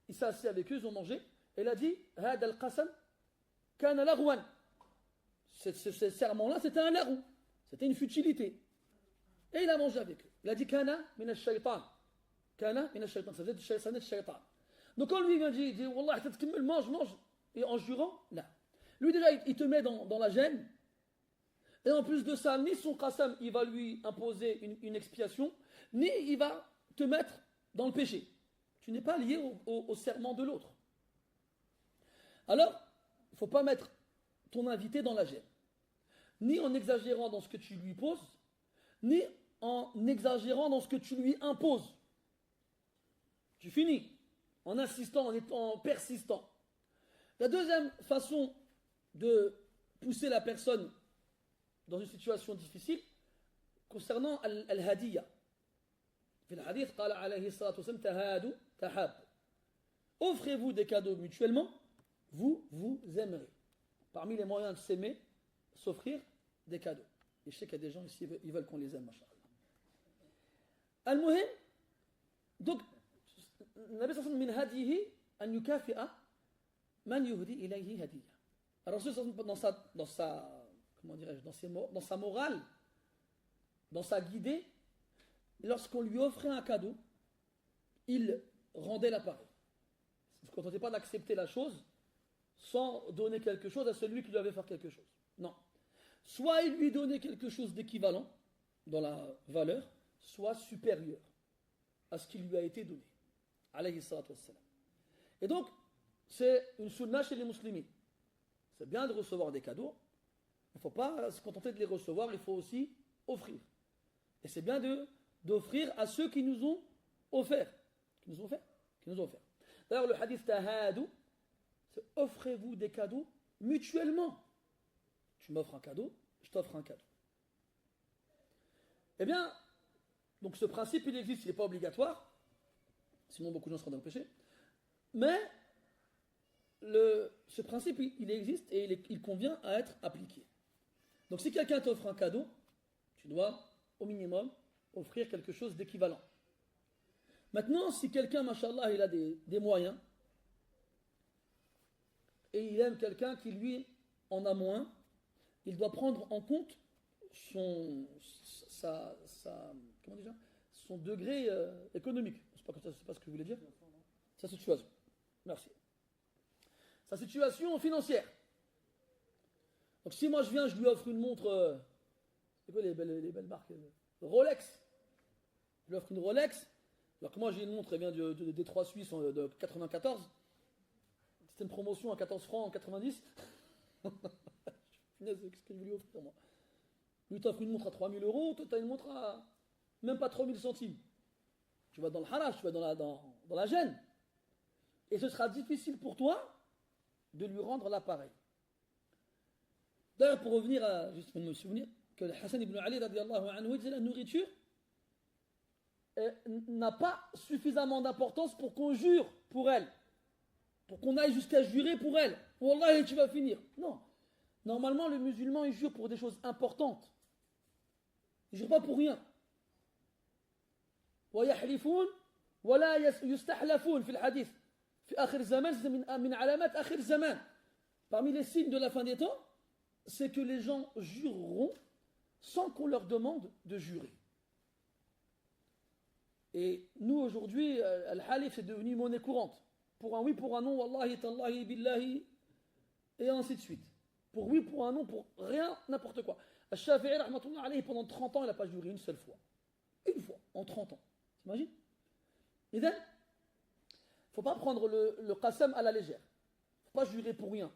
il s'est assis avec eux, ils ont mangé, et il a dit, Hada al-qasam kana lagwan. Ce serment-là, c'était un larou, c'était une futilité. Et il a mangé avec eux. Il a dit, Kana min al-shaytan. Ça veut dire shaytan. Donc quand lui il dit, Wallah, mange, et en jurant, là. Lui déjà, il te met dans la gêne. Et en plus de ça, ni son qasam, il va lui imposer une expiation, ni il va te mettre dans le péché. Tu n'es pas lié au serment de l'autre. Alors, il ne faut pas mettre ton invité dans la gêne. Ni en exagérant dans ce que tu lui poses, ni en exagérant dans ce que tu lui imposes. Tu finis en insistant, en étant persistant. La deuxième façon de pousser la personne dans une situation difficile, concernant al-hadiyya. في الحديث قال عليه الصلاة والسلام تهادوا تحابوا. Offrez-vous des cadeaux mutuellement, vous vous aimerez. Parmi les moyens de s'aimer, s'offrir des cadeaux. Et je sais qu'il y a des gens ici, ils veulent qu'on les aime, machallah. Al-Muhim, donc, Nabi sallallahu min hadihi an yukafi'a man yuhdi ilayhi hadiya. Alors, comment dirais-je, dans sa morale, dans sa guidée, lorsqu'on lui offrait un cadeau, il rendait l'appareil. Il ne se contentait pas d'accepter la chose sans donner quelque chose à celui qui lui avait fait quelque chose. Non. Soit il lui donnait quelque chose d'équivalent dans la valeur, soit supérieur à ce qui lui a été donné. Alayhi salatu wassalam. Et donc, c'est une sunna chez les musulmans. C'est bien de recevoir des cadeaux. Il ne faut pas se contenter de les recevoir, il faut aussi offrir. Et c'est bien d'offrir à ceux qui nous ont offert. Qui nous ont offert. D'ailleurs, le hadith tahadou, c'est offrez-vous des cadeaux mutuellement. Tu m'offres un cadeau, je t'offre un cadeau. Eh bien, donc ce principe, il existe, il n'est pas obligatoire. Sinon, beaucoup de gens seraient empêchés. Mais, ce principe, il existe et il convient à être appliqué. Donc, si quelqu'un t'offre un cadeau, tu dois, au minimum, offrir quelque chose d'équivalent. Maintenant, si quelqu'un, machallah, il a des moyens, et il aime quelqu'un qui, lui, en a moins, il doit prendre en compte son degré économique. C'est pas ce que je voulais dire. Sa situation. Merci. Sa situation financière. Donc si moi je viens, je lui offre une montre, c'est quoi les belles marques, Rolex. Je lui offre une Rolex, alors que moi j'ai une montre, elle vient des Détroit Suisse de 94. C'était une promotion à 14 francs en 90. Qu'est-ce que je vais lui offrir moi? Lui t'offre une montre à 3000 euros, toi t'as une montre à même pas 3000 centimes. Tu vas dans le haraj, tu vas dans la gêne. Et ce sera difficile pour toi de lui rendre l'appareil. D'ailleurs, pour revenir à, juste me souvenir, que Hassan ibn Ali radiallahu anhu disait la nourriture n'a pas suffisamment d'importance pour qu'on jure pour elle. Pour qu'on aille jusqu'à jurer pour elle. Wallah, tu vas finir. Non. Normalement, le musulman, il jure pour des choses importantes. Il ne jure pas pour rien. ويحلفون ولا يستحلفون في الحديث في آخر الزمان من علامات آخر الزمان. Parmi les signes de la fin des temps, c'est que les gens jureront sans qu'on leur demande de jurer. Et nous aujourd'hui, al-halif c'est devenu monnaie courante. Pour un oui, pour un non, wallahi, tallahi, billahi, et ainsi de suite. Pour oui, pour un non, pour rien, n'importe quoi. Al-Shafi'i, rahmatullah alayhi, pendant 30 ans, il n'a pas juré une seule fois. Une fois, en 30 ans. T'imagines? Et donc, il ne faut pas prendre le qasam à la légère. Il ne faut pas jurer pour rien.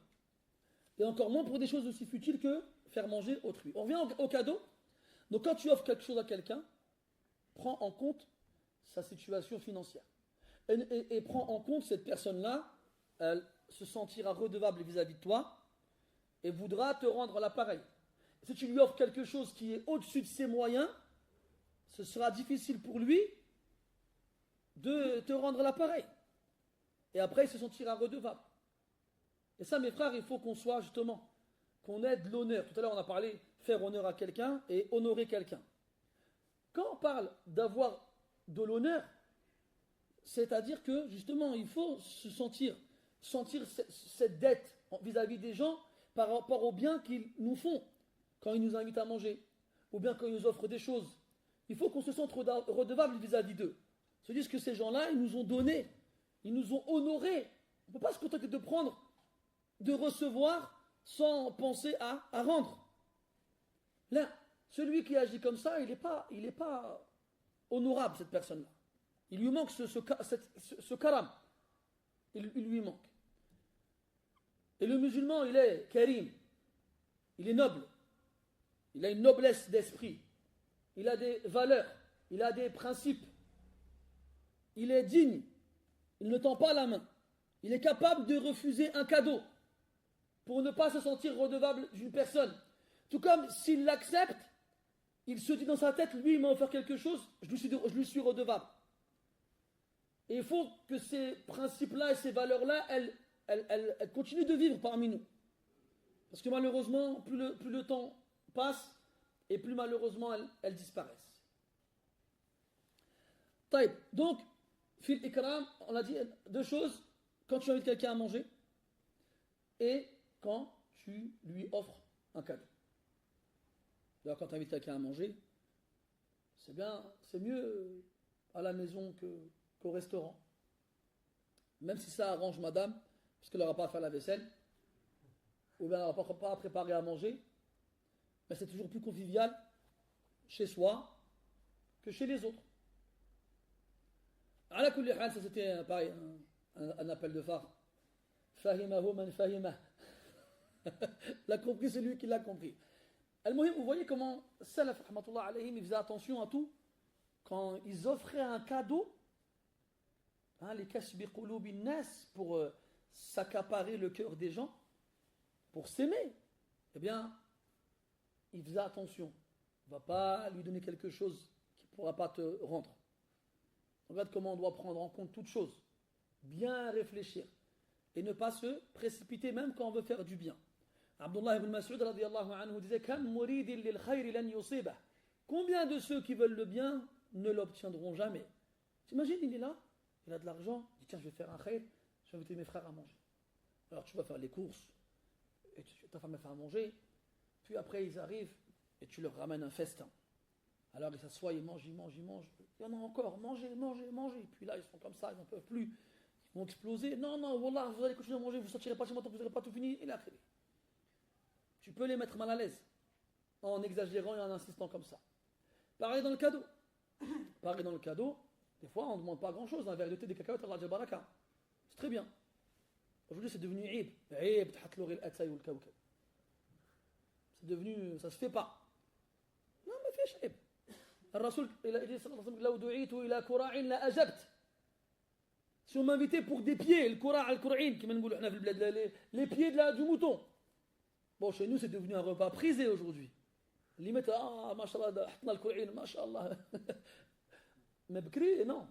Et encore moins pour des choses aussi futiles que faire manger autrui. On revient au cadeau. Donc quand tu offres quelque chose à quelqu'un, prends en compte sa situation financière. Et prends en compte cette personne-là, elle se sentira redevable vis-à-vis de toi et voudra te rendre l'appareil. Si tu lui offres quelque chose qui est au-dessus de ses moyens, ce sera difficile pour lui de te rendre l'appareil. Et après, il se sentira redevable. Et ça, mes frères, il faut qu'on soit justement, qu'on ait de l'honneur. Tout à l'heure, on a parlé faire honneur à quelqu'un et honorer quelqu'un. Quand on parle d'avoir de l'honneur, c'est-à-dire que justement, il faut se sentir cette dette vis-à-vis des gens par rapport au bien qu'ils nous font quand ils nous invitent à manger ou bien quand ils nous offrent des choses. Il faut qu'on se sente redevable vis-à-vis d'eux. Se dire que ces gens-là, ils nous ont donné, ils nous ont honorés. On ne peut pas se contenter de prendre, de recevoir sans penser à rendre. Là, celui qui agit comme ça, il n'est pas honorable, cette personne-là. Il lui manque ce karam. Il lui manque. Et le musulman, il est karim. Il est noble. Il a une noblesse d'esprit. Il a des valeurs. Il a des principes. Il est digne. Il ne tend pas la main. Il est capable de refuser un cadeau pour ne pas se sentir redevable d'une personne. Tout comme s'il l'accepte, il se dit dans sa tête, lui, il m'a offert quelque chose, je lui suis redevable. Et il faut que ces principes-là et ces valeurs-là, elles continuent de vivre parmi nous. Parce que malheureusement, plus le temps passe, et plus malheureusement, elles disparaissent. Taïb. Donc, fil ikram, on a dit deux choses. Quand tu invites quelqu'un à manger, et quand tu lui offres un cadeau. D'ailleurs, quand tu invites quelqu'un à manger, c'est mieux à la maison qu'au restaurant. Même si ça arrange madame, parce qu'elle n'aura pas à faire la vaisselle, ou bien elle n'aura pas à préparer à manger, mais c'est toujours plus convivial chez soi que chez les autres. À la kulli hal, ça c'était pareil, un appel de phare. Fahimahu man fahimah. L'a compris celui qui l'a compris. Al-Muhim, vous voyez comment Salaf, rahmatullah alayhim, ils faisaient attention à tout. Quand ils offraient un cadeau, les kasbi qulubi nas, pour s'accaparer le cœur des gens, pour s'aimer, eh bien, ils faisaient attention. On ne va pas lui donner quelque chose qui ne pourra pas te rendre. Regarde comment on doit prendre en compte toute chose. Bien réfléchir. Et ne pas se précipiter même quand on veut faire du bien. Abdullah ibn Mas'ud radiyallahu anhu disait Kam muridin lil khayri lan yusibah. Combien de ceux qui veulent le bien ne l'obtiendront jamais? T'imagines, il est là, il a de l'argent, il dit tiens, je vais faire un khayr, je vais inviter mes frères à manger. Alors tu vas faire les courses, et ta femme va faire à manger, puis après ils arrivent, et tu leur ramènes un festin. Alors ils s'assoient, ils mangent. Il y en a encore, mangez. Puis là, ils sont comme ça, ils n'en peuvent plus. Ils vont exploser. Non, wallah, vous allez continuer à manger, vous ne sortirez pas chez moi tant que vous n'aurez pas tout fini. Et là, tu peux les mettre mal à l'aise en exagérant et en insistant comme ça. Pareil dans le cadeau. Des fois, on ne demande pas grand-chose. Un verre de thé, des cacahuètes, Allah Jal Baraka. C'est très bien. Aujourd'hui, c'est devenu Eid. C'est devenu, ça se fait pas. Non, mais fais Eid. الرسول dit لو دعيت إلى كراع لأجبت. Si on m'invitait pour des pieds, le kura' al-kur'in, les pieds du mouton. Bon, chez nous, c'est devenu un repas prisé aujourd'hui. Limite, mashallah, hatna al-kur'in, mashallah. Mais bkri, non.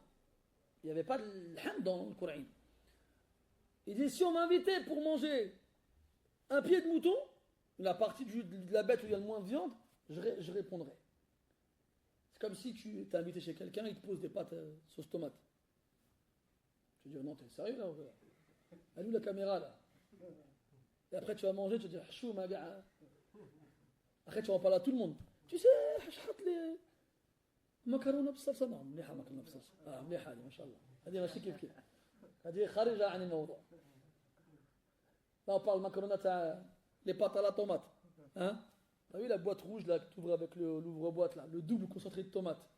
Il n'y avait pas de l'ham dans le kur'in. Il dit, si on m'invitait pour manger un pied de mouton, la partie de la bête où il y a le moins de viande, je répondrais. C'est comme si tu t'es invité chez quelqu'un, il te pose des pâtes sauce tomate. Tu vas dire, non, t'es sérieux là? Elle où la caméra là? Et après tu vas manger, tu vas dire, chou ma gars. Après tu vas en parler à tout le monde. Tu sais, je hâte les macarons بالصلصة. Non, مليحة macarons بالصلصة. مليحة هذه ما شاء الله. هذه ماشي كيف كيف. هذه خارجة عن الموضوع. Là on parle macarons, les pâtes à la tomate. Hein? T'as vu la boîte rouge là que tu ouvres avec l'ouvre-boîte là, le double concentré de tomates.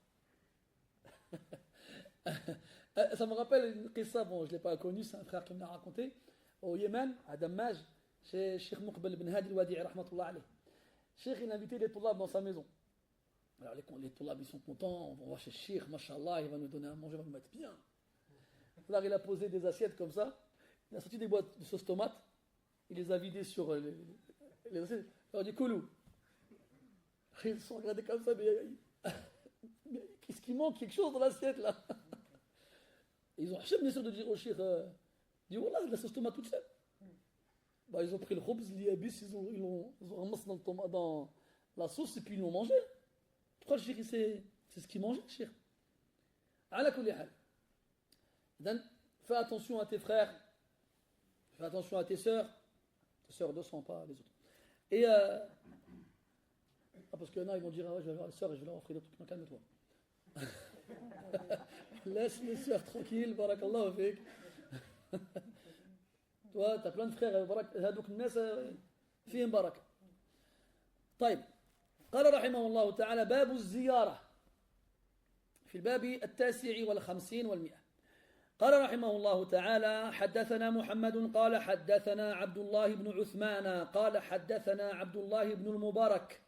Ça me rappelle une qissa, bon je ne l'ai pas connu, c'est un frère qui me l'a raconté. Au Yémen, à Dammaj, chez Cheikh Muqbal ibn Hadi al-Wadi'i, rahmatullah alayh. Cheikh il a invité les toulab dans sa maison. Alors les toulab ils sont contents, on va chez Cheikh, mashallah, il va nous donner à manger, il va nous mettre bien. Alors il a posé des assiettes comme ça, il a sorti des boîtes de sauce tomate, il les a vidées sur les assiettes. Alors il dit Koulou. Ils sont regardés comme ça, mais qu'est-ce qu'il manque? Quelque chose dans l'assiette là. Et ils ont acheté bien sûr de dire au shir, dit voilà, de la sauce tomate toute seule. Bah, ils ont pris le khubz, l'iyabis, ils ont ramassé dans la sauce et puis ils l'ont mangé. Tu crois le shir, c'est ce qu'il mangeait, le shir? Ala kulli hal. Donc, fais attention à tes frères, fais attention à tes sœurs de sang, pas les autres. Et parce qu'il y en a, ils vont dire, je vais voir les sœurs et je vais leur offrir des trucs. Non, calme-toi. Laisse les sœurs tranquilles, barakallahu fik. Toi, tu as plein de frères, هذوك الناس فيهم بركة. طيب قال رحمه الله تعالى باب الزيارة في الباب 59 والمئة. قال رحمه الله تعالى حدثنا محمد قال حدثنا عبد الله بن عثمان قال حدثنا عبد الله بن المبارك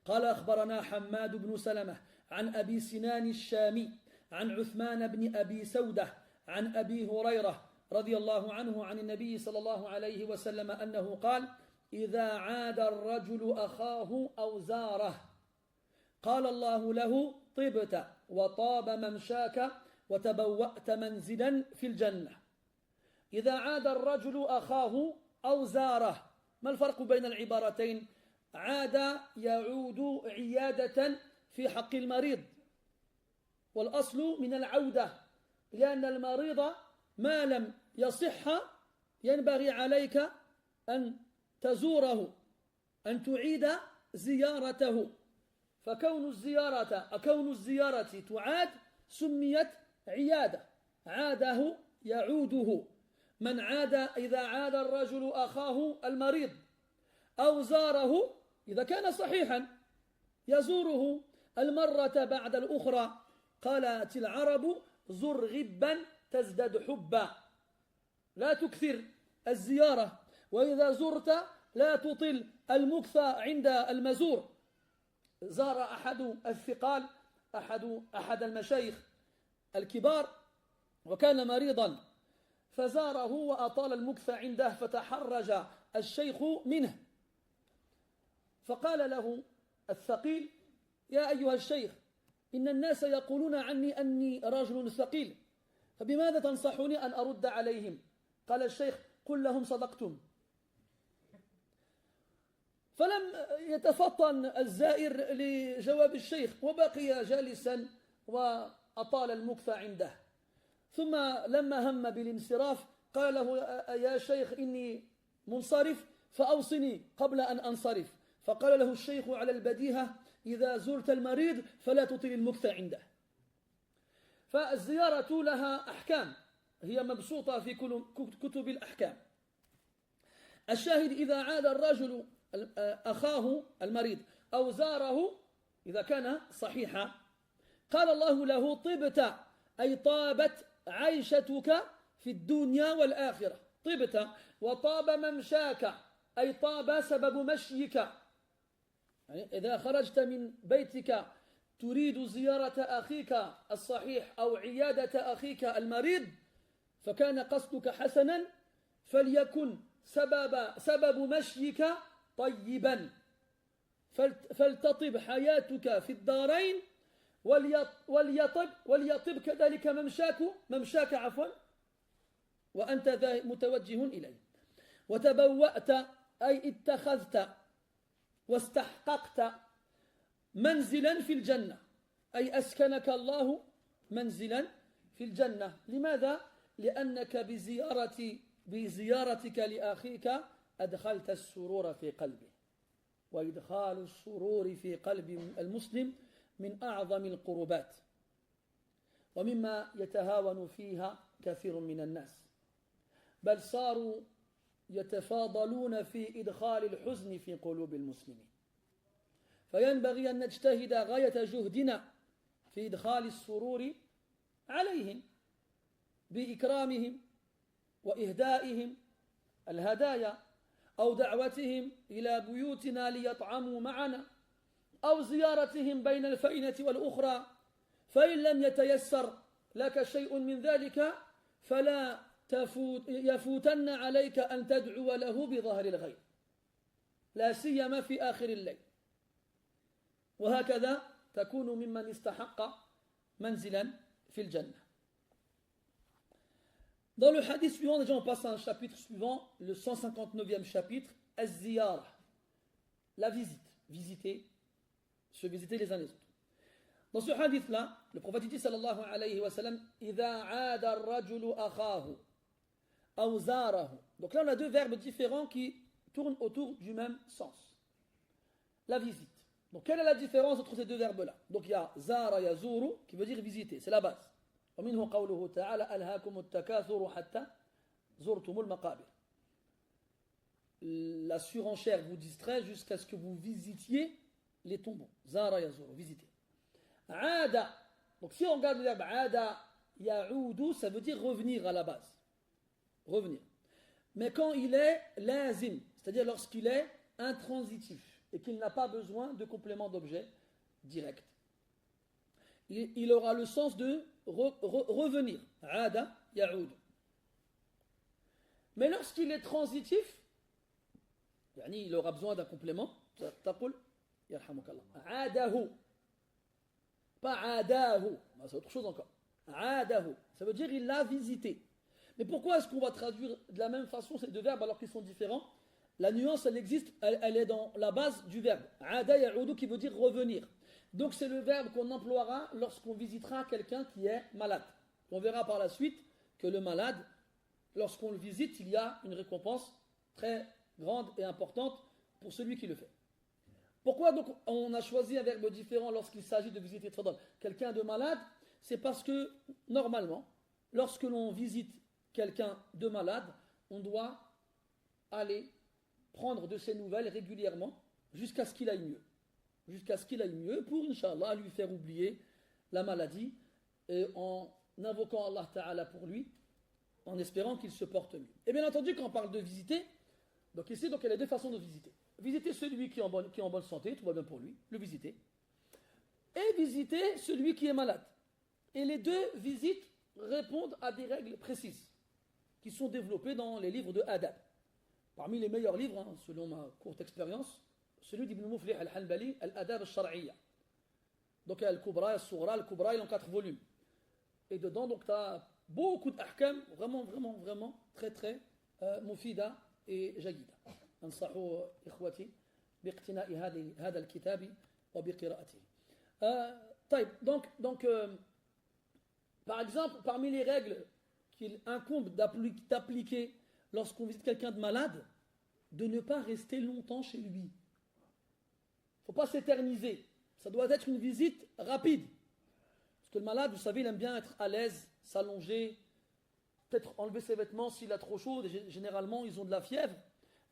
قال أخبرنا حماد بن سلمة عن أبي سنان الشامي عن عثمان بن أبي سودة عن أبي هريرة رضي الله عنه عن النبي صلى الله عليه وسلم أنه قال إذا عاد الرجل أخاه أو زاره قال الله له طبت وطاب ممشاك وتبوأت منزلا في الجنة. إذا عاد الرجل أخاه أو زاره، ما الفرق بين العبارتين؟ عاد يعود عيادة في حق المريض، والأصل من العودة، لأن المريض ما لم يصح ينبغي عليك أن تزوره، أن تعيد زيارته. فكون الزيارة تعاد سميت عيادة، عاده يعوده. من عاد إذا عاد الرجل أخاه المريض أو زاره، إذا كان صحيحا يزوره المرة بعد الأخرى. قالت العرب زر غبا تزداد حبا، لا تكثر الزيارة، وإذا زرت لا تطل المكث عند المزور. زار أحد الثقال أحد المشايخ الكبار وكان مريضا، فزاره وأطال المكث عنده، فتحرج الشيخ منه، فقال له الثقيل: يا أيها الشيخ، إن الناس يقولون عني أني رجل ثقيل، فبماذا تنصحني أن أرد عليهم؟ قال الشيخ: قل لهم صدقتم. فلم يتفطن الزائر لجواب الشيخ، وبقي جالسا وأطال المكث عنده. ثم لما هم بالانصراف قال له: يا شيخ إني منصرف فأوصني قبل أن أنصرف. فقال له الشيخ على البديهة: إذا زرت المريض فلا تطل المكث عنده. فالزيارة لها أحكام، هي مبسوطة في كتب الأحكام. الشاهد: إذا عاد الرجل أخاه المريض أو زاره إذا كان صحيحا، قال الله له: طبت، أي طابت عيشتك في الدنيا والآخرة. طبت وطاب ممشاك، أي طاب سبب مشيك. يعني إذا خرجت من بيتك تريد زيارة أخيك الصحيح أو عيادة أخيك المريض، فكان قصدك حسنا، فليكن سبب مشيك طيبا، فلتطب حياتك في الدارين، وليطب كذلك ممشاك وأنت متوجه إليه. وتبوأت، أي اتخذت واستحققت منزلا في الجنة، أي أسكنك الله منزلا في الجنة. لماذا؟ لأنك بزيارتك لأخيك أدخلت السرور في قلبه، وإدخال السرور في قلب المسلم من أعظم القربات، ومما يتهاون فيها كثير من الناس، بل صاروا يتفاضلون في إدخال الحزن في قلوب المسلمين. فينبغي أن نجتهد غاية جهدنا في إدخال السرور عليهم بإكرامهم وإهدائهم الهدايا، أو دعوتهم إلى بيوتنا ليطعموا معنا، أو زيارتهم بين الفينة والأخرى. فإن لم يتيسر لك شيء من ذلك فلا يفوتن عليك أن تدعو له بظهر الغيب، لا سيما في آخر الليل، وهكذا تكون ممن استحق منزلا في الجنة. Dans le hadith suivant, déjà on passe à un chapitre suivant, le 159e chapitre, Az-Ziyara, la visite, se visiter les uns les autres. Dans ce hadith-là, le prophète dit sallallahu alayhi wa sallam: إِذَا عَادَ الرَّجُلُ أَخَاهُ أَوْ زَارَهُ. Donc là on a deux verbes différents qui tournent autour du même sens. La visite. Donc quelle est la différence entre ces deux verbes-là? Donc il y a zara yazuru qui veut dire visiter, c'est la base. ومنه قوله تعالى: ألهاكم التكاثر حتى زرتم المقابر. La surenchère vous distrait jusqu'à ce que vous visitiez les tombeaux. Zara yazuru, visiter. Aada. Donc si on regarde le verbe aada ya'udu, ça veut dire revenir à la base. Revenir. Mais quand il est lazim, c'est-à-dire lorsqu'il est intransitif et qu'il n'a pas besoin de complément d'objet direct, il aura le sens de revenir. Aada ya'ud. Mais lorsqu'il est transitif, il aura besoin d'un complément. Taqul yarhamukallah. Aadahu. Pas adahu, c'est autre chose encore. Adahu, ça veut dire il l'a visité. Mais pourquoi est-ce qu'on va traduire de la même façon ces deux verbes alors qu'ils sont différents? La nuance, elle existe, elle est dans la base du verbe. Ada ya'udu qui veut dire revenir. Donc c'est le verbe qu'on emploiera lorsqu'on visitera quelqu'un qui est malade. On verra par la suite que le malade, lorsqu'on le visite, il y a une récompense très grande et importante pour celui qui le fait. Pourquoi donc on a choisi un verbe différent lorsqu'il s'agit de visiter quelqu'un de malade? C'est parce que normalement, lorsque l'on visite quelqu'un de malade, on doit aller prendre de ses nouvelles régulièrement jusqu'à ce qu'il aille mieux. Jusqu'à ce qu'il aille mieux pour, Inch'Allah, lui faire oublier la maladie et en invoquant Allah Ta'ala pour lui, en espérant qu'il se porte mieux. Et bien entendu, quand on parle de visiter, donc ici, il y a deux façons de visiter. Visiter celui qui est en bonne santé, tout va bien pour lui, le visiter. Et visiter celui qui est malade. Et les deux visites répondent à des règles précises qui sont développées dans les livres de Adab. Parmi les meilleurs livres, selon ma courte expérience, celui d'Ibn Muflih al-Hanbali, Al-Adab al-Shar'iyya. Donc Al-Kubra, Al-Sughra, Al-Kubra, il est en 4 volumes. Et dedans, donc tu as beaucoup d'ahkam, vraiment très très mufida et jagida. أنصحوا إخوتي باقتناء هذا الكتاب وبقراءته. Donc, par exemple, parmi les règles qu'il incombe d'appliquer lorsqu'on visite quelqu'un de malade, de ne pas rester longtemps chez lui. Il ne faut pas s'éterniser. Ça doit être une visite rapide. Parce que le malade, vous savez, il aime bien être à l'aise, s'allonger, peut-être enlever ses vêtements s'il a trop chaud. Généralement, ils ont de la fièvre.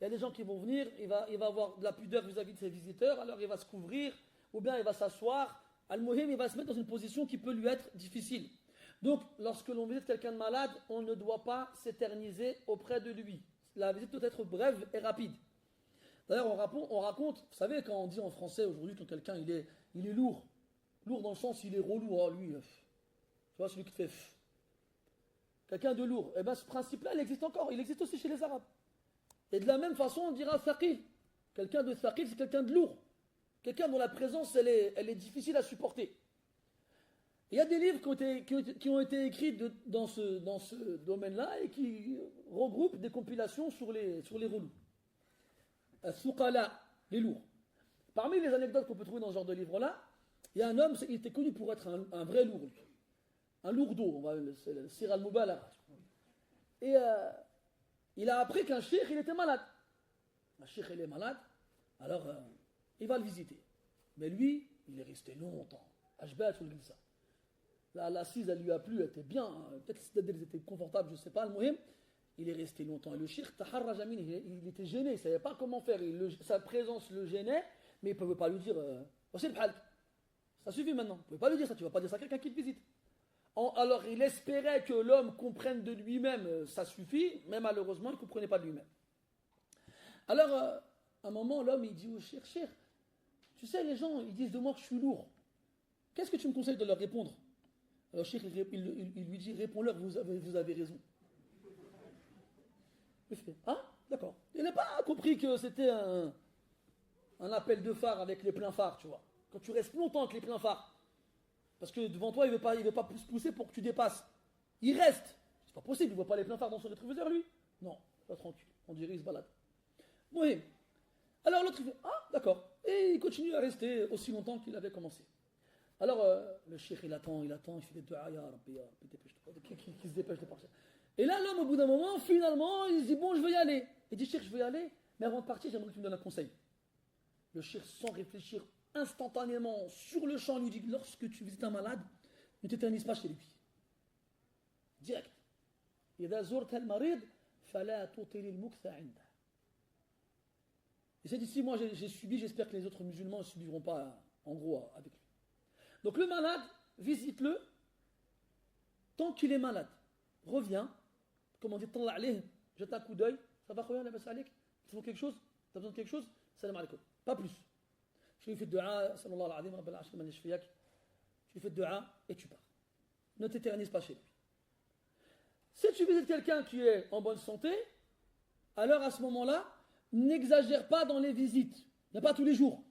Il y a des gens qui vont venir, il va avoir de la pudeur vis-à-vis de ses visiteurs, alors il va se couvrir, ou bien il va s'asseoir. Al-Muhim, il va se mettre dans une position qui peut lui être difficile. Donc, lorsque l'on visite quelqu'un de malade, on ne doit pas s'éterniser auprès de lui. La visite doit être brève et rapide. D'ailleurs, on raconte, vous savez, quand on dit en français aujourd'hui, quand quelqu'un il est lourd, lourd dans le sens il est relou, lui, tu vois, celui qui te fait quelqu'un de lourd, et bien ce principe-là, il existe encore, il existe aussi chez les Arabes. Et de la même façon, on dira thaqil. Quelqu'un de thaqil, c'est quelqu'un de lourd. Quelqu'un dont la présence, elle est difficile à supporter. Il y a des livres qui ont été écrits dans ce domaine-là et qui regroupent des compilations sur les relous. Al-Thuqala, les lourds. Parmi les anecdotes qu'on peut trouver dans ce genre de livre-là, il y a un homme, il était connu pour être un vrai lourd. Un lourdeau, c'est le Sir al-Mubala. Et il a appris qu'un cheikh, il était malade. Un cheikh, il est malade, alors il va le visiter. Mais lui, il est resté longtemps. Ashbat ou ça. L'assise, elle lui a plu, elle était bien. Peut-être qu'elle était confortable, je ne sais pas. Le muhim, il est resté longtemps. Et le cheikh, il était gêné, il ne savait pas comment faire. Sa présence le gênait, mais il ne pouvait pas lui dire ça suffit maintenant. Il ne pouvait pas lui dire ça, tu ne vas pas dire ça à quelqu'un qui te visite. Alors il espérait que l'homme comprenne de lui-même, ça suffit, mais malheureusement il ne comprenait pas de lui-même. Alors, à un moment, l'homme il dit au cheikh, tu sais, les gens ils disent de moi que je suis lourd. Qu'est-ce que tu me conseilles de leur répondre? Alors le cheikh il lui dit, réponds-leur, vous avez raison. Il fait, d'accord. Il n'a pas compris que c'était un appel de phare avec les pleins phares, tu vois. Quand tu restes longtemps avec les pleins phares, parce que devant toi, il ne veut pas plus pousser pour que tu dépasses. Il reste. C'est pas possible, il ne voit pas les pleins phares dans son rétroviseur, lui. Non, pas tranquille. On dirait qu'il se balade. Oui. Alors l'autre, il fait, d'accord. Et il continue à rester aussi longtemps qu'il avait commencé. Alors, le cheikh, il attend, il fait des doigts, ya Rabbi, dépêche-toi, qui se dépêche de partir. Et là, l'homme, au bout d'un moment, finalement, il se dit, bon, je vais y aller. Il dit, cheikh, je vais y aller, mais avant de partir, j'aimerais que tu me donnes un conseil. Le cheikh, sans réfléchir, instantanément, sur le champ, lui dit, lorsque tu visites un malade, ne t'éternise pas chez lui. Direct. إذا زرت المريض فلا تطل المكث عنده. Et c'est ici, moi j'ai subi, j'espère que les autres musulmans ne subiront pas, en gros, avec lui. Donc le malade, visite-le tant qu'il est malade. Reviens, comme on dit, jette un coup d'œil, ça va, reviens, il faut quelque chose, tu as besoin de quelque chose, salam alaikum. Pas plus. Tu lui fais dua, sallallahu alayhi wa sallam, tu lui fais dua et tu pars. Ne t'éternise pas chez lui. Si tu visites quelqu'un qui est en bonne santé, alors à ce moment-là, n'exagère pas dans les visites. Il n'y a pas tous les jours.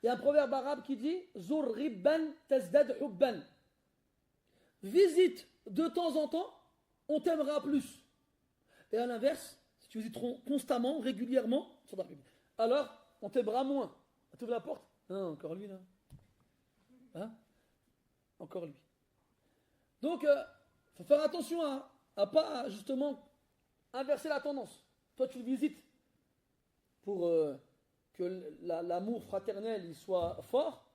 Il y a un proverbe arabe qui dit Zur ribban tazdad hubban. Visite de temps en temps, on t'aimera plus. Et à l'inverse, si tu visites constamment, régulièrement, alors on t'aimera moins. Tu ouvres la porte? Non, encore lui là. Hein? Encore lui. Donc, il faut faire attention à pas justement inverser la tendance. Toi, tu le visites pour que l'amour fraternel il soit fort,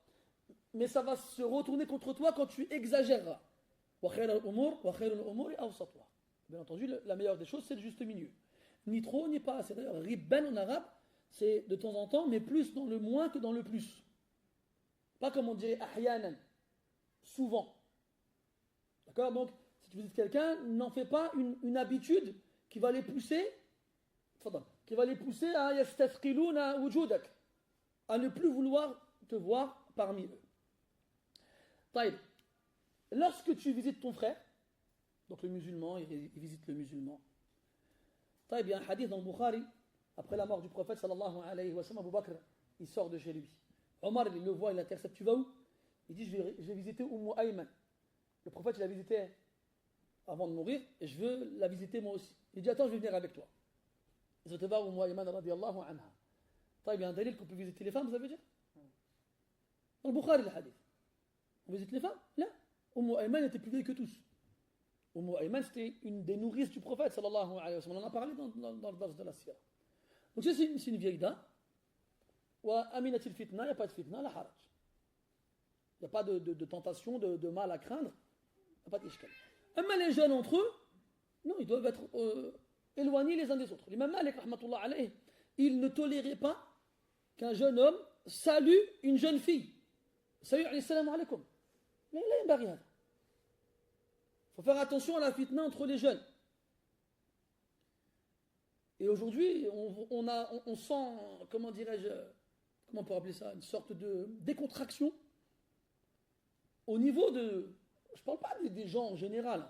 mais ça va se retourner contre toi quand tu exagéreras. Bien entendu, la meilleure des choses, c'est le juste milieu. Ni trop, ni pas assez. D'ailleurs, ribban en arabe, c'est de temps en temps, mais plus dans le moins que dans le plus. Pas comme on dirait ahyanan, souvent. D'accord? Donc, si tu visites quelqu'un, n'en fais pas une habitude qui va les pousser, à yastafqiluna wujudak, à ne plus vouloir te voir parmi eux. Taïb. Lorsque tu visites ton frère, donc le musulman, il visite le musulman. Taïb, il y a un hadith dans le Bukhari, après la mort du prophète sallallahu alayhi wa sallam, Abu Bakr, il sort de chez lui. Omar, il le voit, il l'intercepte, tu vas où? Il dit, je vais visiter Ayman. Le prophète, il l'a visité avant de mourir, et je veux la visiter moi aussi. Il dit, attends, je vais venir avec toi. Ils se voir Ayman radiyallahu anha. Taïb, il y a un dalil qu'on peut visiter les femmes, vous savez dire? Dans le Bukhari, le hadith. On visite les femmes? Là. Ayman était plus vieille que tous. Ayman, c'était une des nourrices du prophète sallallahu alayhi wa sallam. On en a parlé dans le vers de la sira. Donc c'est une vieille dame. Wa aminatil fitna, il n'y a pas de fitna, la haraj. Il n'y a pas de tentation, de mal à craindre. Il n'y a pas d'ishkal. Mais les jeunes entre eux, non, ils doivent être éloignés les uns des autres. L'imam Malik, rahmatullah alayhi, il ne tolérait pas qu'un jeune homme salue une jeune fille. Salut, assalamu alaikum. Mais il a une barrière. Il faut faire attention à la fitna entre les jeunes. Et aujourd'hui, on sent, comment dirais-je, comment on peut appeler ça, une sorte de décontraction au niveau de, je ne parle pas des gens en général,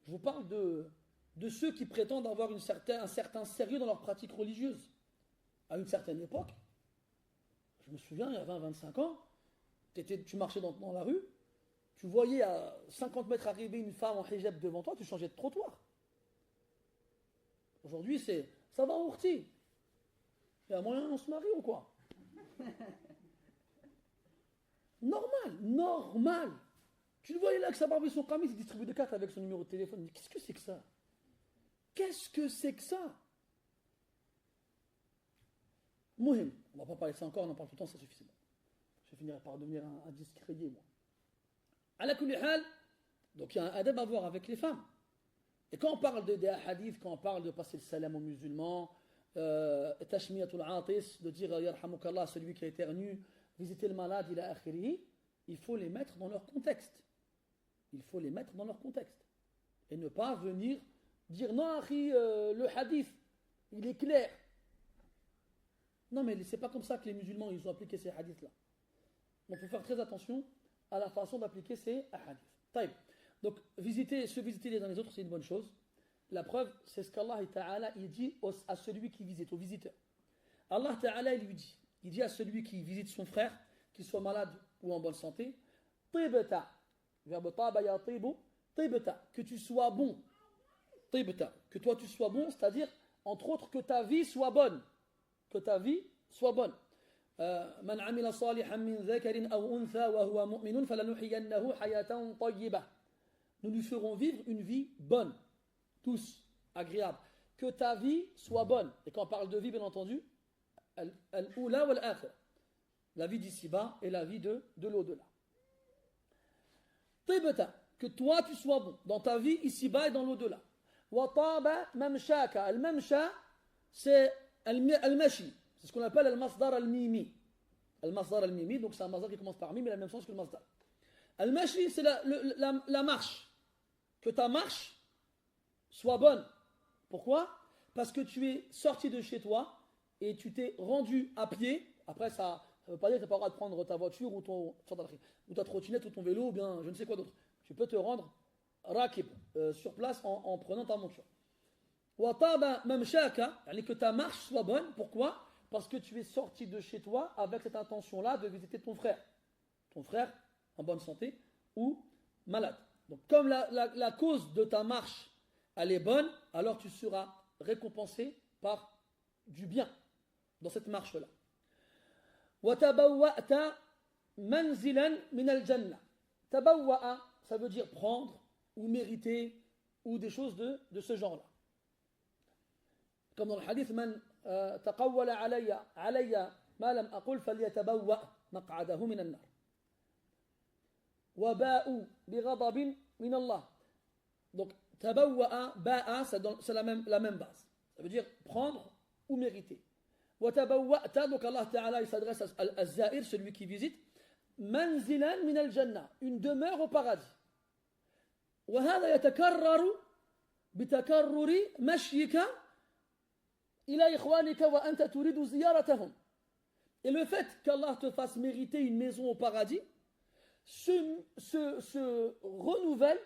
je vous parle de ceux qui prétendent avoir un certain sérieux dans leur pratique religieuse. À une certaine époque, je me souviens, il y a 20-25 ans, tu marchais dans la rue, tu voyais à 50 mètres arriver une femme en hijab devant toi, tu changeais de trottoir. Aujourd'hui, ça va ourti. Il y a moyen on se marie ou quoi? Normal. Tu le voyais là que sa barbe et son camis, il distribue des cartes avec son numéro de téléphone. Qu'est-ce que c'est que ça? Qu'est-ce que c'est que ça? Mohim, on ne va pas parler de ça encore, on en parle tout le temps, ça suffit. Je finirai par devenir un discrédit, moi. Ala kulli hal, donc il y a un adab à voir avec les femmes. Et quand on parle des hadiths, quand on parle de passer le salam aux musulmans, tashmiyatul atis, de dire yarhamukallah, celui qui a éternu, visiter le malade, ila akhiri, il faut les mettre dans leur contexte. Et ne pas venir dire non, akhi, le hadith, il est clair. Non, mais c'est pas comme ça que les musulmans ils ont appliqué ces hadiths-là. Donc il faut faire très attention à la façon d'appliquer ces hadiths. Taïb. Donc se visiter les uns les autres, c'est une bonne chose. La preuve, c'est ce qu'Allah Ta'ala il dit à celui qui visite, au visiteur. Allah Ta'ala il dit à celui qui visite son frère, qu'il soit malade ou en bonne santé, tibta, verbe taba ya tibu, tibta, que tu sois bon. Tibta, que toi tu sois bon, c'est-à-dire entre autres que ta vie soit bonne. من عمل صالحا من ذكر أو أنثى وهو مؤمن فلنحيينه حياة طيبة. Nous lui ferons vivre une vie bonne, tous, agréable. Que ta vie soit bonne. Et quand on parle de vie, bien entendu, al-ula wal-akhir. La vie d'ici-bas et la vie de l'au-delà. Tibta, que toi tu sois bon dans ta vie ici-bas et dans l'au-delà. Wa taba mamshaka. Al-mamsha, c'est al-mashi. C'est ce qu'on appelle al-masdar al-mimi. Al-masdar al-mimi, donc c'est un masdar qui commence par mimi, mais il a le même sens que le masdar. Al-mashi, c'est la marche. Que ta marche soit bonne. Pourquoi? Parce que tu es sorti de chez toi et tu t'es rendu à pied. Après, ça ne veut pas dire que tu n'as pas le droit de prendre ta voiture ou ta trottinette ou ton vélo ou bien je ne sais quoi d'autre. Tu peux te rendre rakib, sur place en prenant ta monture. Wa taba mamshaka, que ta marche soit bonne. Pourquoi? parce que tu es sorti de chez toi avec cette intention-là de visiter ton frère. Ton frère en bonne santé ou malade. Donc comme la cause de ta marche, elle est bonne, alors tu seras récompensé par du bien dans cette marche-là. وَتَبَوَّأْتَ مَنْزِلًا مِنَ الْجَنَّةِ. Tabawwa'a, ça veut dire prendre ou mériter ou des choses de ce genre-là. Comme dans le hadith, man taqawwala alayya ma lam aqul falyatabawwa maq'adahu min an-nar. Wa ba'u bi ghadabin min Allah. Donc tabawwa'a, ba'a, c'est la même base. Ça veut dire prendre ou mériter. Wa tabawwa'ta, donc Allah Ta'ala il s'adresse à al-za'ir, celui qui visite, manzilan min al-jannah, une demeure au paradis. وهذا يتكرر بتكرر مشيك إلى إخوانك وأنت تريد زيارتهم. Et le fait qu'Allah te fasse mériter une maison au paradis se renouvelle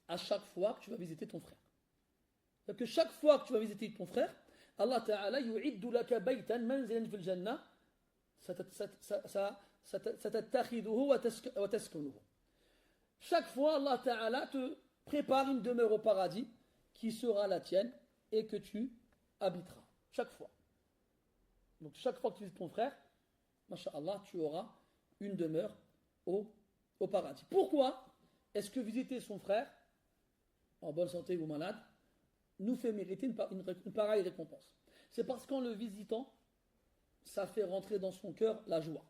à chaque fois que tu vas visiter ton frère. Donc que chaque fois que tu vas visiter ton frère, Allah Ta'ala يعد لك بيتا منزلا في الجنة ستتخذه وتسكنه. Chaque fois, Allah Ta'ala te prépare une demeure au paradis qui sera la tienne et que tu habiteras. Chaque fois. Donc chaque fois que tu visites ton frère, masha'Allah, tu auras une demeure au paradis. Pourquoi est-ce que visiter son frère, en bonne santé ou malade, nous fait mériter une pareille récompense? C'est parce qu'en le visitant, ça fait rentrer dans son cœur la joie.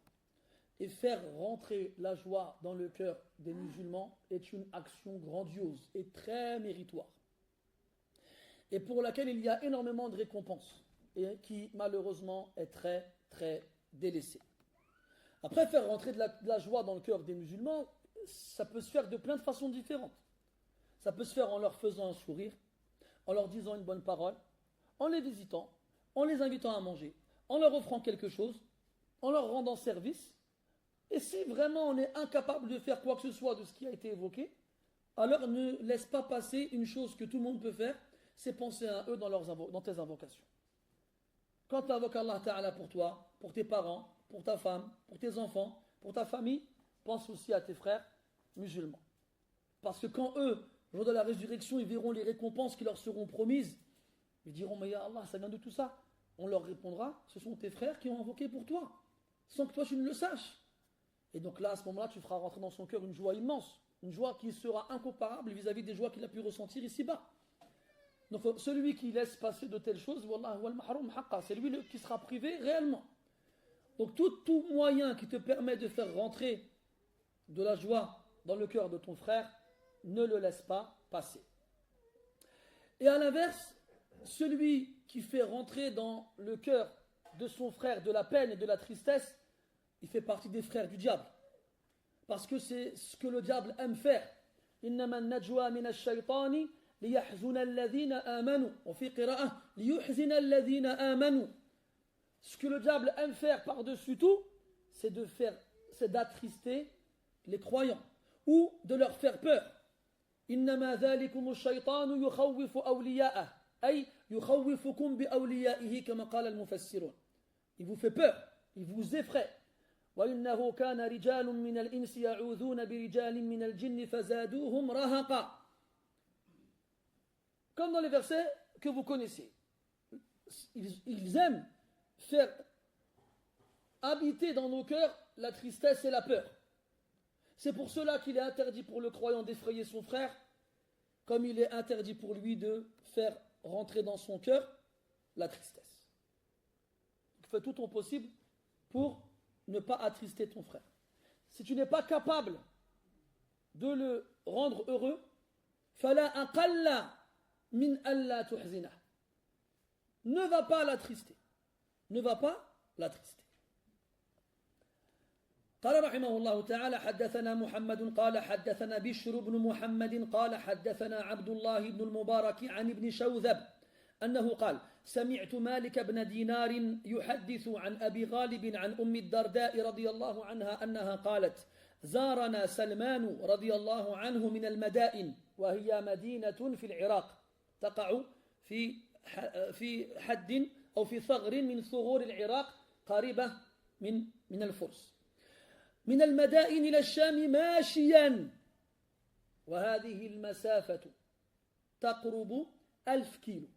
Et faire rentrer la joie dans le cœur des musulmans est une action grandiose et très méritoire. Et pour laquelle il y a énormément de récompenses. Et qui malheureusement est très très délaissée. Après, faire rentrer de la joie dans le cœur des musulmans, ça peut se faire de plein de façons différentes. Ça peut se faire en leur faisant un sourire, en leur disant une bonne parole, en les visitant, en les invitant à manger, en leur offrant quelque chose, en leur rendant service. Et si vraiment on est incapable de faire quoi que ce soit de ce qui a été évoqué, alors ne laisse pas passer une chose que tout le monde peut faire, c'est penser à eux dans tes invocations. Quand tu invoques Allah Ta'ala pour toi, pour tes parents, pour ta femme, pour tes enfants, pour ta famille, pense aussi à tes frères musulmans. Parce que quand eux, le jour de la résurrection, ils verront les récompenses qui leur seront promises, ils diront, mais ya Allah, ça vient de tout ça. On leur répondra, ce sont tes frères qui ont invoqué pour toi, sans que toi tu ne le saches. Et donc là, à ce moment-là, tu feras rentrer dans son cœur une joie immense, une joie qui sera incomparable vis-à-vis des joies qu'il a pu ressentir ici-bas. Donc celui qui laisse passer de telles choses, wallah wal mahrum haqqa, c'est lui qui sera privé réellement. Donc tout moyen qui te permet de faire rentrer de la joie dans le cœur de ton frère, ne le laisse pas passer. Et à l'inverse, celui qui fait rentrer dans le cœur de son frère de la peine et de la tristesse, il fait partie des frères du diable. Parce que c'est ce que le diable aime faire. إنما النجوى من الشيطان ليحزن الذين آمنوا وفي قراءة ليحزن الذين آمنوا. Ce que le diable aime faire par-dessus tout, c'est d'attrister les croyants ou de leur faire peur. إنما ذلكم الشيطان يخوف أولياءه أي يخوفكم بأوليائه كما قال المفسرون. Il vous fait peur, il vous effraie. وإنه كان رجال من الإنس يعوذون برجال من الجن فزادوهم رهقا. Comme dans les versets que vous connaissez, ils aiment faire habiter dans nos cœurs la tristesse et la peur. C'est pour cela qu'il est interdit pour le croyant d'effrayer son frère, comme il est interdit pour lui de faire rentrer dans son cœur la tristesse. Fais tout ton possible pour ne pas attrister ton frère. Si tu n'es pas capable de le rendre heureux, fala aqalla min alla tuhzina. Ne va pas l'attrister. Ne va pas l'attrister. قال رحمه الله تعالى حدثنا محمد قال حدثنا بشر بن محمد قال حدثنا عبد الله بن المبارك عن ابن شوذب أنه قال سمعت مالك بن دينار يحدث عن أبي غالب عن أم الدرداء رضي الله عنها أنها قالت زارنا سلمان رضي الله عنه من المدائن وهي مدينة في العراق تقع في حد أو في ثغر من ثغور العراق قريبة من الفرس من المدائن إلى الشام ماشيا وهذه المسافة تقرب 1000 كيلو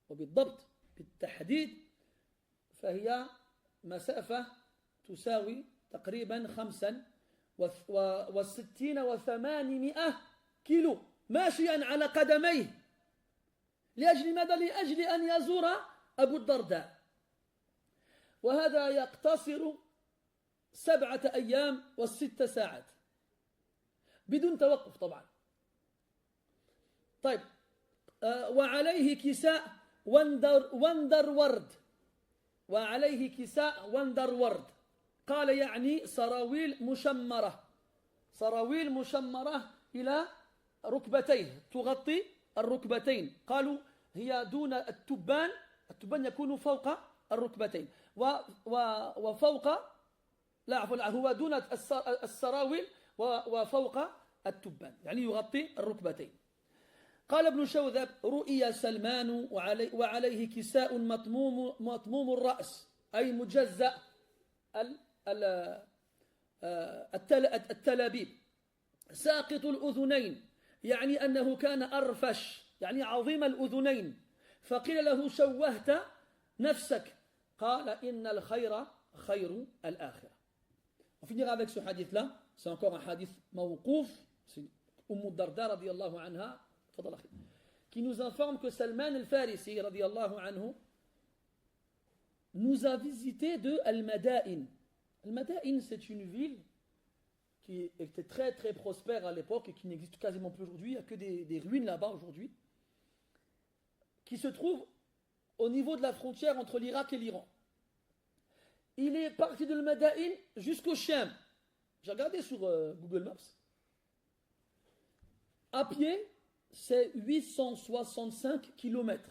وبالضبط بالتحديد فهي مسافة تساوي تقريبا 65 و800 كيلو ماشيا على قدميه لأجل ماذا؟ لأجل أن يزور أبو الدرداء وهذا يقتصر 7 أيام و6 ساعات بدون توقف طبعا. طيب وعليه كساء وندر ورد وعليه كساء وندر ورد قال يعني سراويل مشمرة إلى ركبتيه تغطي الركبتين قالوا هي دون التبان يكون فوق الركبتين وفوق لا عفوا هو دون السراويل وفوق التبان يعني يغطي الركبتين. قال ابن شوذب رؤي سلمان وعليه كساء مطموم الرأس أي مجزأ التلابيب ساقط الأذنين يعني أنه كان أرفش يعني عظيم الأذنين فقيل له شوهت نفسك قال إن الخير خير الآخرة. On finira avec ce hadith-là, c'est encore un hadith mawqouf, c'est Darda radiyallahu anha, qui nous informe que Salman al-Farisi radiyallahu anhu nous a visité de Al-Madain. Al-Madain, c'est une ville qui était très très prospère à l'époque et qui n'existe quasiment plus aujourd'hui, il n'y a que des ruines là-bas aujourd'hui, qui se trouve au niveau de la frontière entre l'Irak et l'Iran. Il est parti de Al-Madain jusqu'au Sham. J'ai regardé sur Google Maps. À pied, c'est 865 km.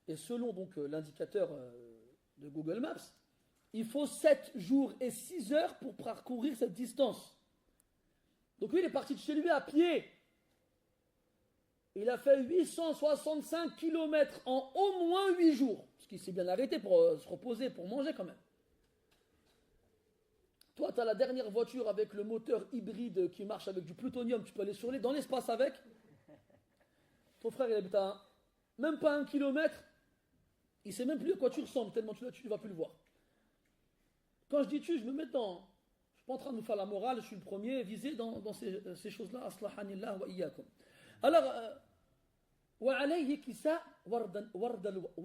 Et selon donc l'indicateur de Google Maps, il faut 7 jours et 6 heures pour parcourir cette distance. Donc lui, il est parti de chez lui à pied. Il a fait 865 km en au moins 8 jours. Parce qu'il s'est bien arrêté pour se reposer, pour manger quand même. Toi, tu as la dernière voiture avec le moteur hybride qui marche avec du plutonium, tu peux aller dans l'espace avec. Ton frère, il habite à même pas 1 kilomètre. Il ne sait même plus à quoi tu ressembles, tellement tu ne vas plus le voir. Quand je dis tu, je me mets dans... Je ne suis pas en train de nous faire la morale, je suis le premier visé dans ces choses-là. Aslahanillah wa iyyakum. Alors, wa alayhi kisa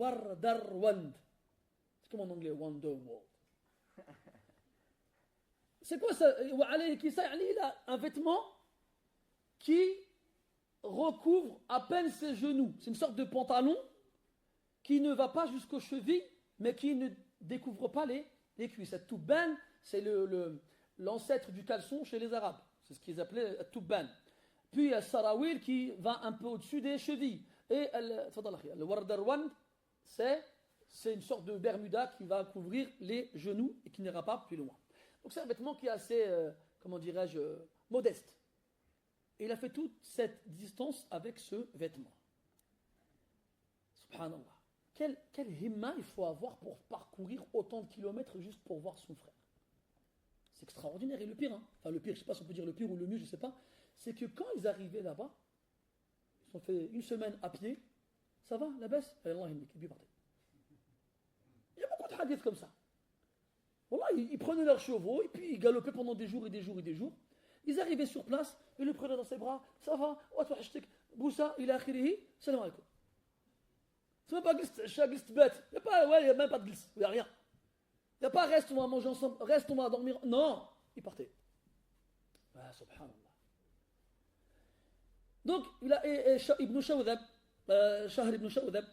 wardarwand. C'est comme en anglais, Wonderwall. C'est quoi ça? Wa alayhi kisa, il a un vêtement qui recouvre à peine ses genoux. C'est une sorte de pantalon qui ne va pas jusqu'aux chevilles, mais qui ne découvre pas les cuisses. At-Tubban, c'est l'ancêtre du caleçon chez les Arabes. C'est ce qu'ils appelaient At-Tubban. Puis il y a Sarawil qui va un peu au-dessus des chevilles. Et le Wardarwan, c'est une sorte de Bermuda qui va couvrir les genoux et qui n'ira pas plus loin. Donc c'est un vêtement qui est assez, comment dirais-je, modeste. Et il a fait toute cette distance avec ce vêtement. Subhanallah. Quel himma il faut avoir pour parcourir autant de kilomètres juste pour voir son frère. C'est extraordinaire. Et le pire, enfin le pire, je ne sais pas si on peut dire le pire ou le mieux, je ne sais pas, c'est que quand ils arrivaient là-bas, ils ont fait une semaine à pied, ça va, la baisse, Allah il est parti. Il y a beaucoup de hadiths comme ça. Voilà, ils prenaient leurs chevaux et puis ils galopaient pendant des jours et des jours et des jours. Ils arrivaient sur place, ils le prenaient dans ses bras, ça va, Boussa, il a akhirihi, salam alaikum. C'est même pas glisse bête, il n'y a même pas de glisse, il n'y a rien. Il n'y a pas reste, on va manger ensemble, reste, on va dormir. Non, ils partaient. Ah, subhanallah. Donc, Ibn Shawdab, Shahr ibn Shawdab,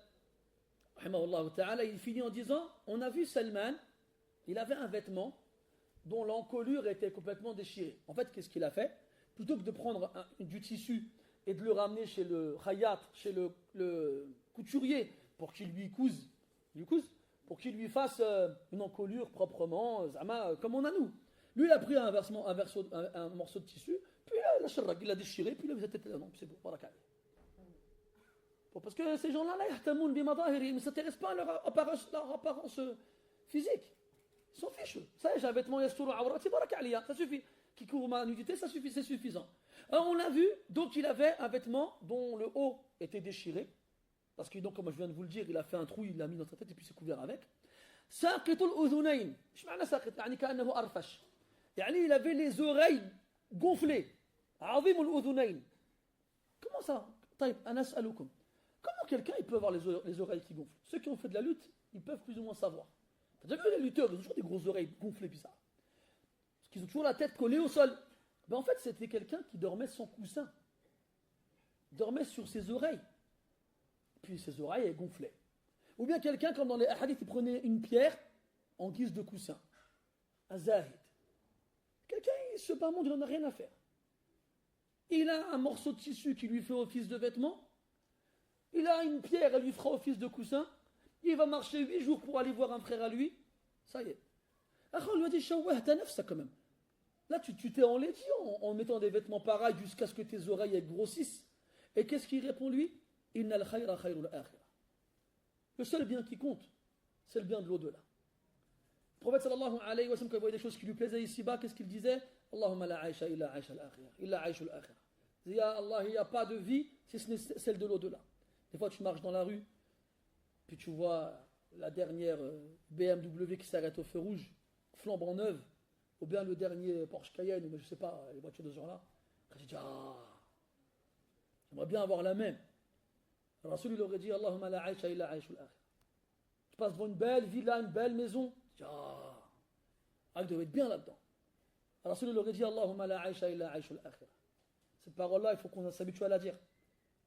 il finit en disant, on a vu Salman, il avait un vêtement dont l'encolure était complètement déchirée. En fait, qu'est-ce qu'il a fait? Plutôt que de prendre du tissu et de le ramener chez le khayyat, chez le couturier, pour qu'il lui couse, pour qu'il lui fasse une encolure proprement, comme on a nous. Lui, il a pris un morceau de tissu, puis il l'a déchiré, puis il a mis sa tête là-dedans, c'est bon, barakallah. Bon, parce que ces gens-là, ils ne s'intéressent pas à leur apparence physique. Ils s'en fichent. Ça y est, j'ai un vêtement yastour awrati barak aliya, ça suffit. Qui couvre ma nudité, ça suffit, c'est suffisant. Alors on a vu, donc il avait un vêtement dont le haut était déchiré. Parce que donc, comme je viens de vous le dire, il a fait un trou, il l'a mis dans sa tête et puis il s'est couvert avec. ساقط الأذنين. ايش معنى ساقط؟ يعني كأنه أرفش. يعني il avait les oreilles gonflées. عظيم الأذنين. Comment ça? طيب أنا أسألكم. Comment quelqu'un il peut avoir les oreilles qui gonflent? Ceux qui ont fait de la lutte, ils peuvent plus ou moins savoir. T'as déjà vu les lutteurs, ils ont toujours des grosses oreilles gonflées bizarres. Parce qu'ils ont toujours la tête collée au sol. Ben en fait, c'était quelqu'un qui dormait sans coussin. Il dormait sur ses oreilles. Puis ses oreilles elles gonflaient. Ou bien quelqu'un, comme dans les hadiths, il prenait une pierre en guise de coussin. Un zahid. Quelqu'un, il se bat, il n'en a rien à faire. Il a un morceau de tissu qui lui fait office de vêtement. Il a une pierre, elle lui fera office de coussin. Il va marcher 8 jours pour aller voir un frère à lui. Ça y est. Après, on lui a dit, Shawwah, ta nef, ça quand même. Là, tu t'es enlaidi en mettant des vêtements pareils jusqu'à ce que tes oreilles elles grossissent. Et qu'est-ce qu'il répond lui? Inna al-khayra khayrul akhirah. Le seul bien qui compte, c'est le bien de l'au-delà. Le prophète sallallahu alayhi wa sallam, quand il voyait des choses qui lui plaisaient ici-bas, qu'est-ce qu'il disait? Allahumma la aisha illa aisha al-akhirah. Illa aisha al-akhirah. Ya Allah, il n'y a pas de vie si ce n'est celle de l'au-delà. Des fois, tu marches dans la rue, puis tu vois la dernière BMW qui s'arrête au feu rouge, flambant neuve, ou bien le dernier Porsche Cayenne, ou je ne sais pas, les voitures de ce genre-là. Après, tu dis, j'aimerais bien avoir la même. Le Rasoul, il aurait dit, Allahumma la aisha illa aisha al-akhirah. Tu passes devant une belle villa, une belle maison, tu dis, il devait être bien là-dedans. Le Rasoul, il aurait dit, Allahumma la aisha illa aisha al-akhirah. Cette parole-là, il faut qu'on s'habitue à la dire,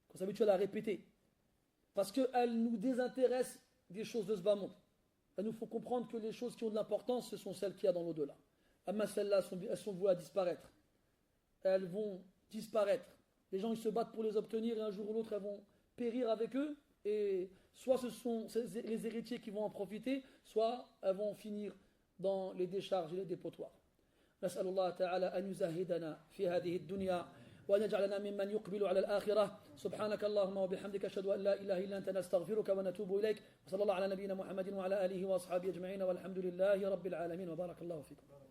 qu'on s'habitue à la répéter. Parce qu'elle nous désintéresse des choses de ce bas monde. Elles nous font comprendre que les choses qui ont de l'importance, ce sont celles qu'il y a dans l'au-delà. Amma celles-là, elles sont vouées à disparaître. Elles vont disparaître. Les gens, ils se battent pour les obtenir et un jour ou l'autre, elles vont périr avec eux. Et soit ce sont les héritiers qui vont en profiter, soit elles vont finir dans les décharges et les dépotoirs. نسأل الله تعالى أن يزهدنا في هذه الدنيا وأن يجعلنا ممن يقبل على الآخرة. سبحانك اللهم وبحمدك أشهد أن لا إله إلا أنت نستغفرك ونتوب إليك. وصلى الله على نبينا محمد وعلى آله وأصحابه أجمعين والحمد لله رب العالمين وبارك الله فيكم.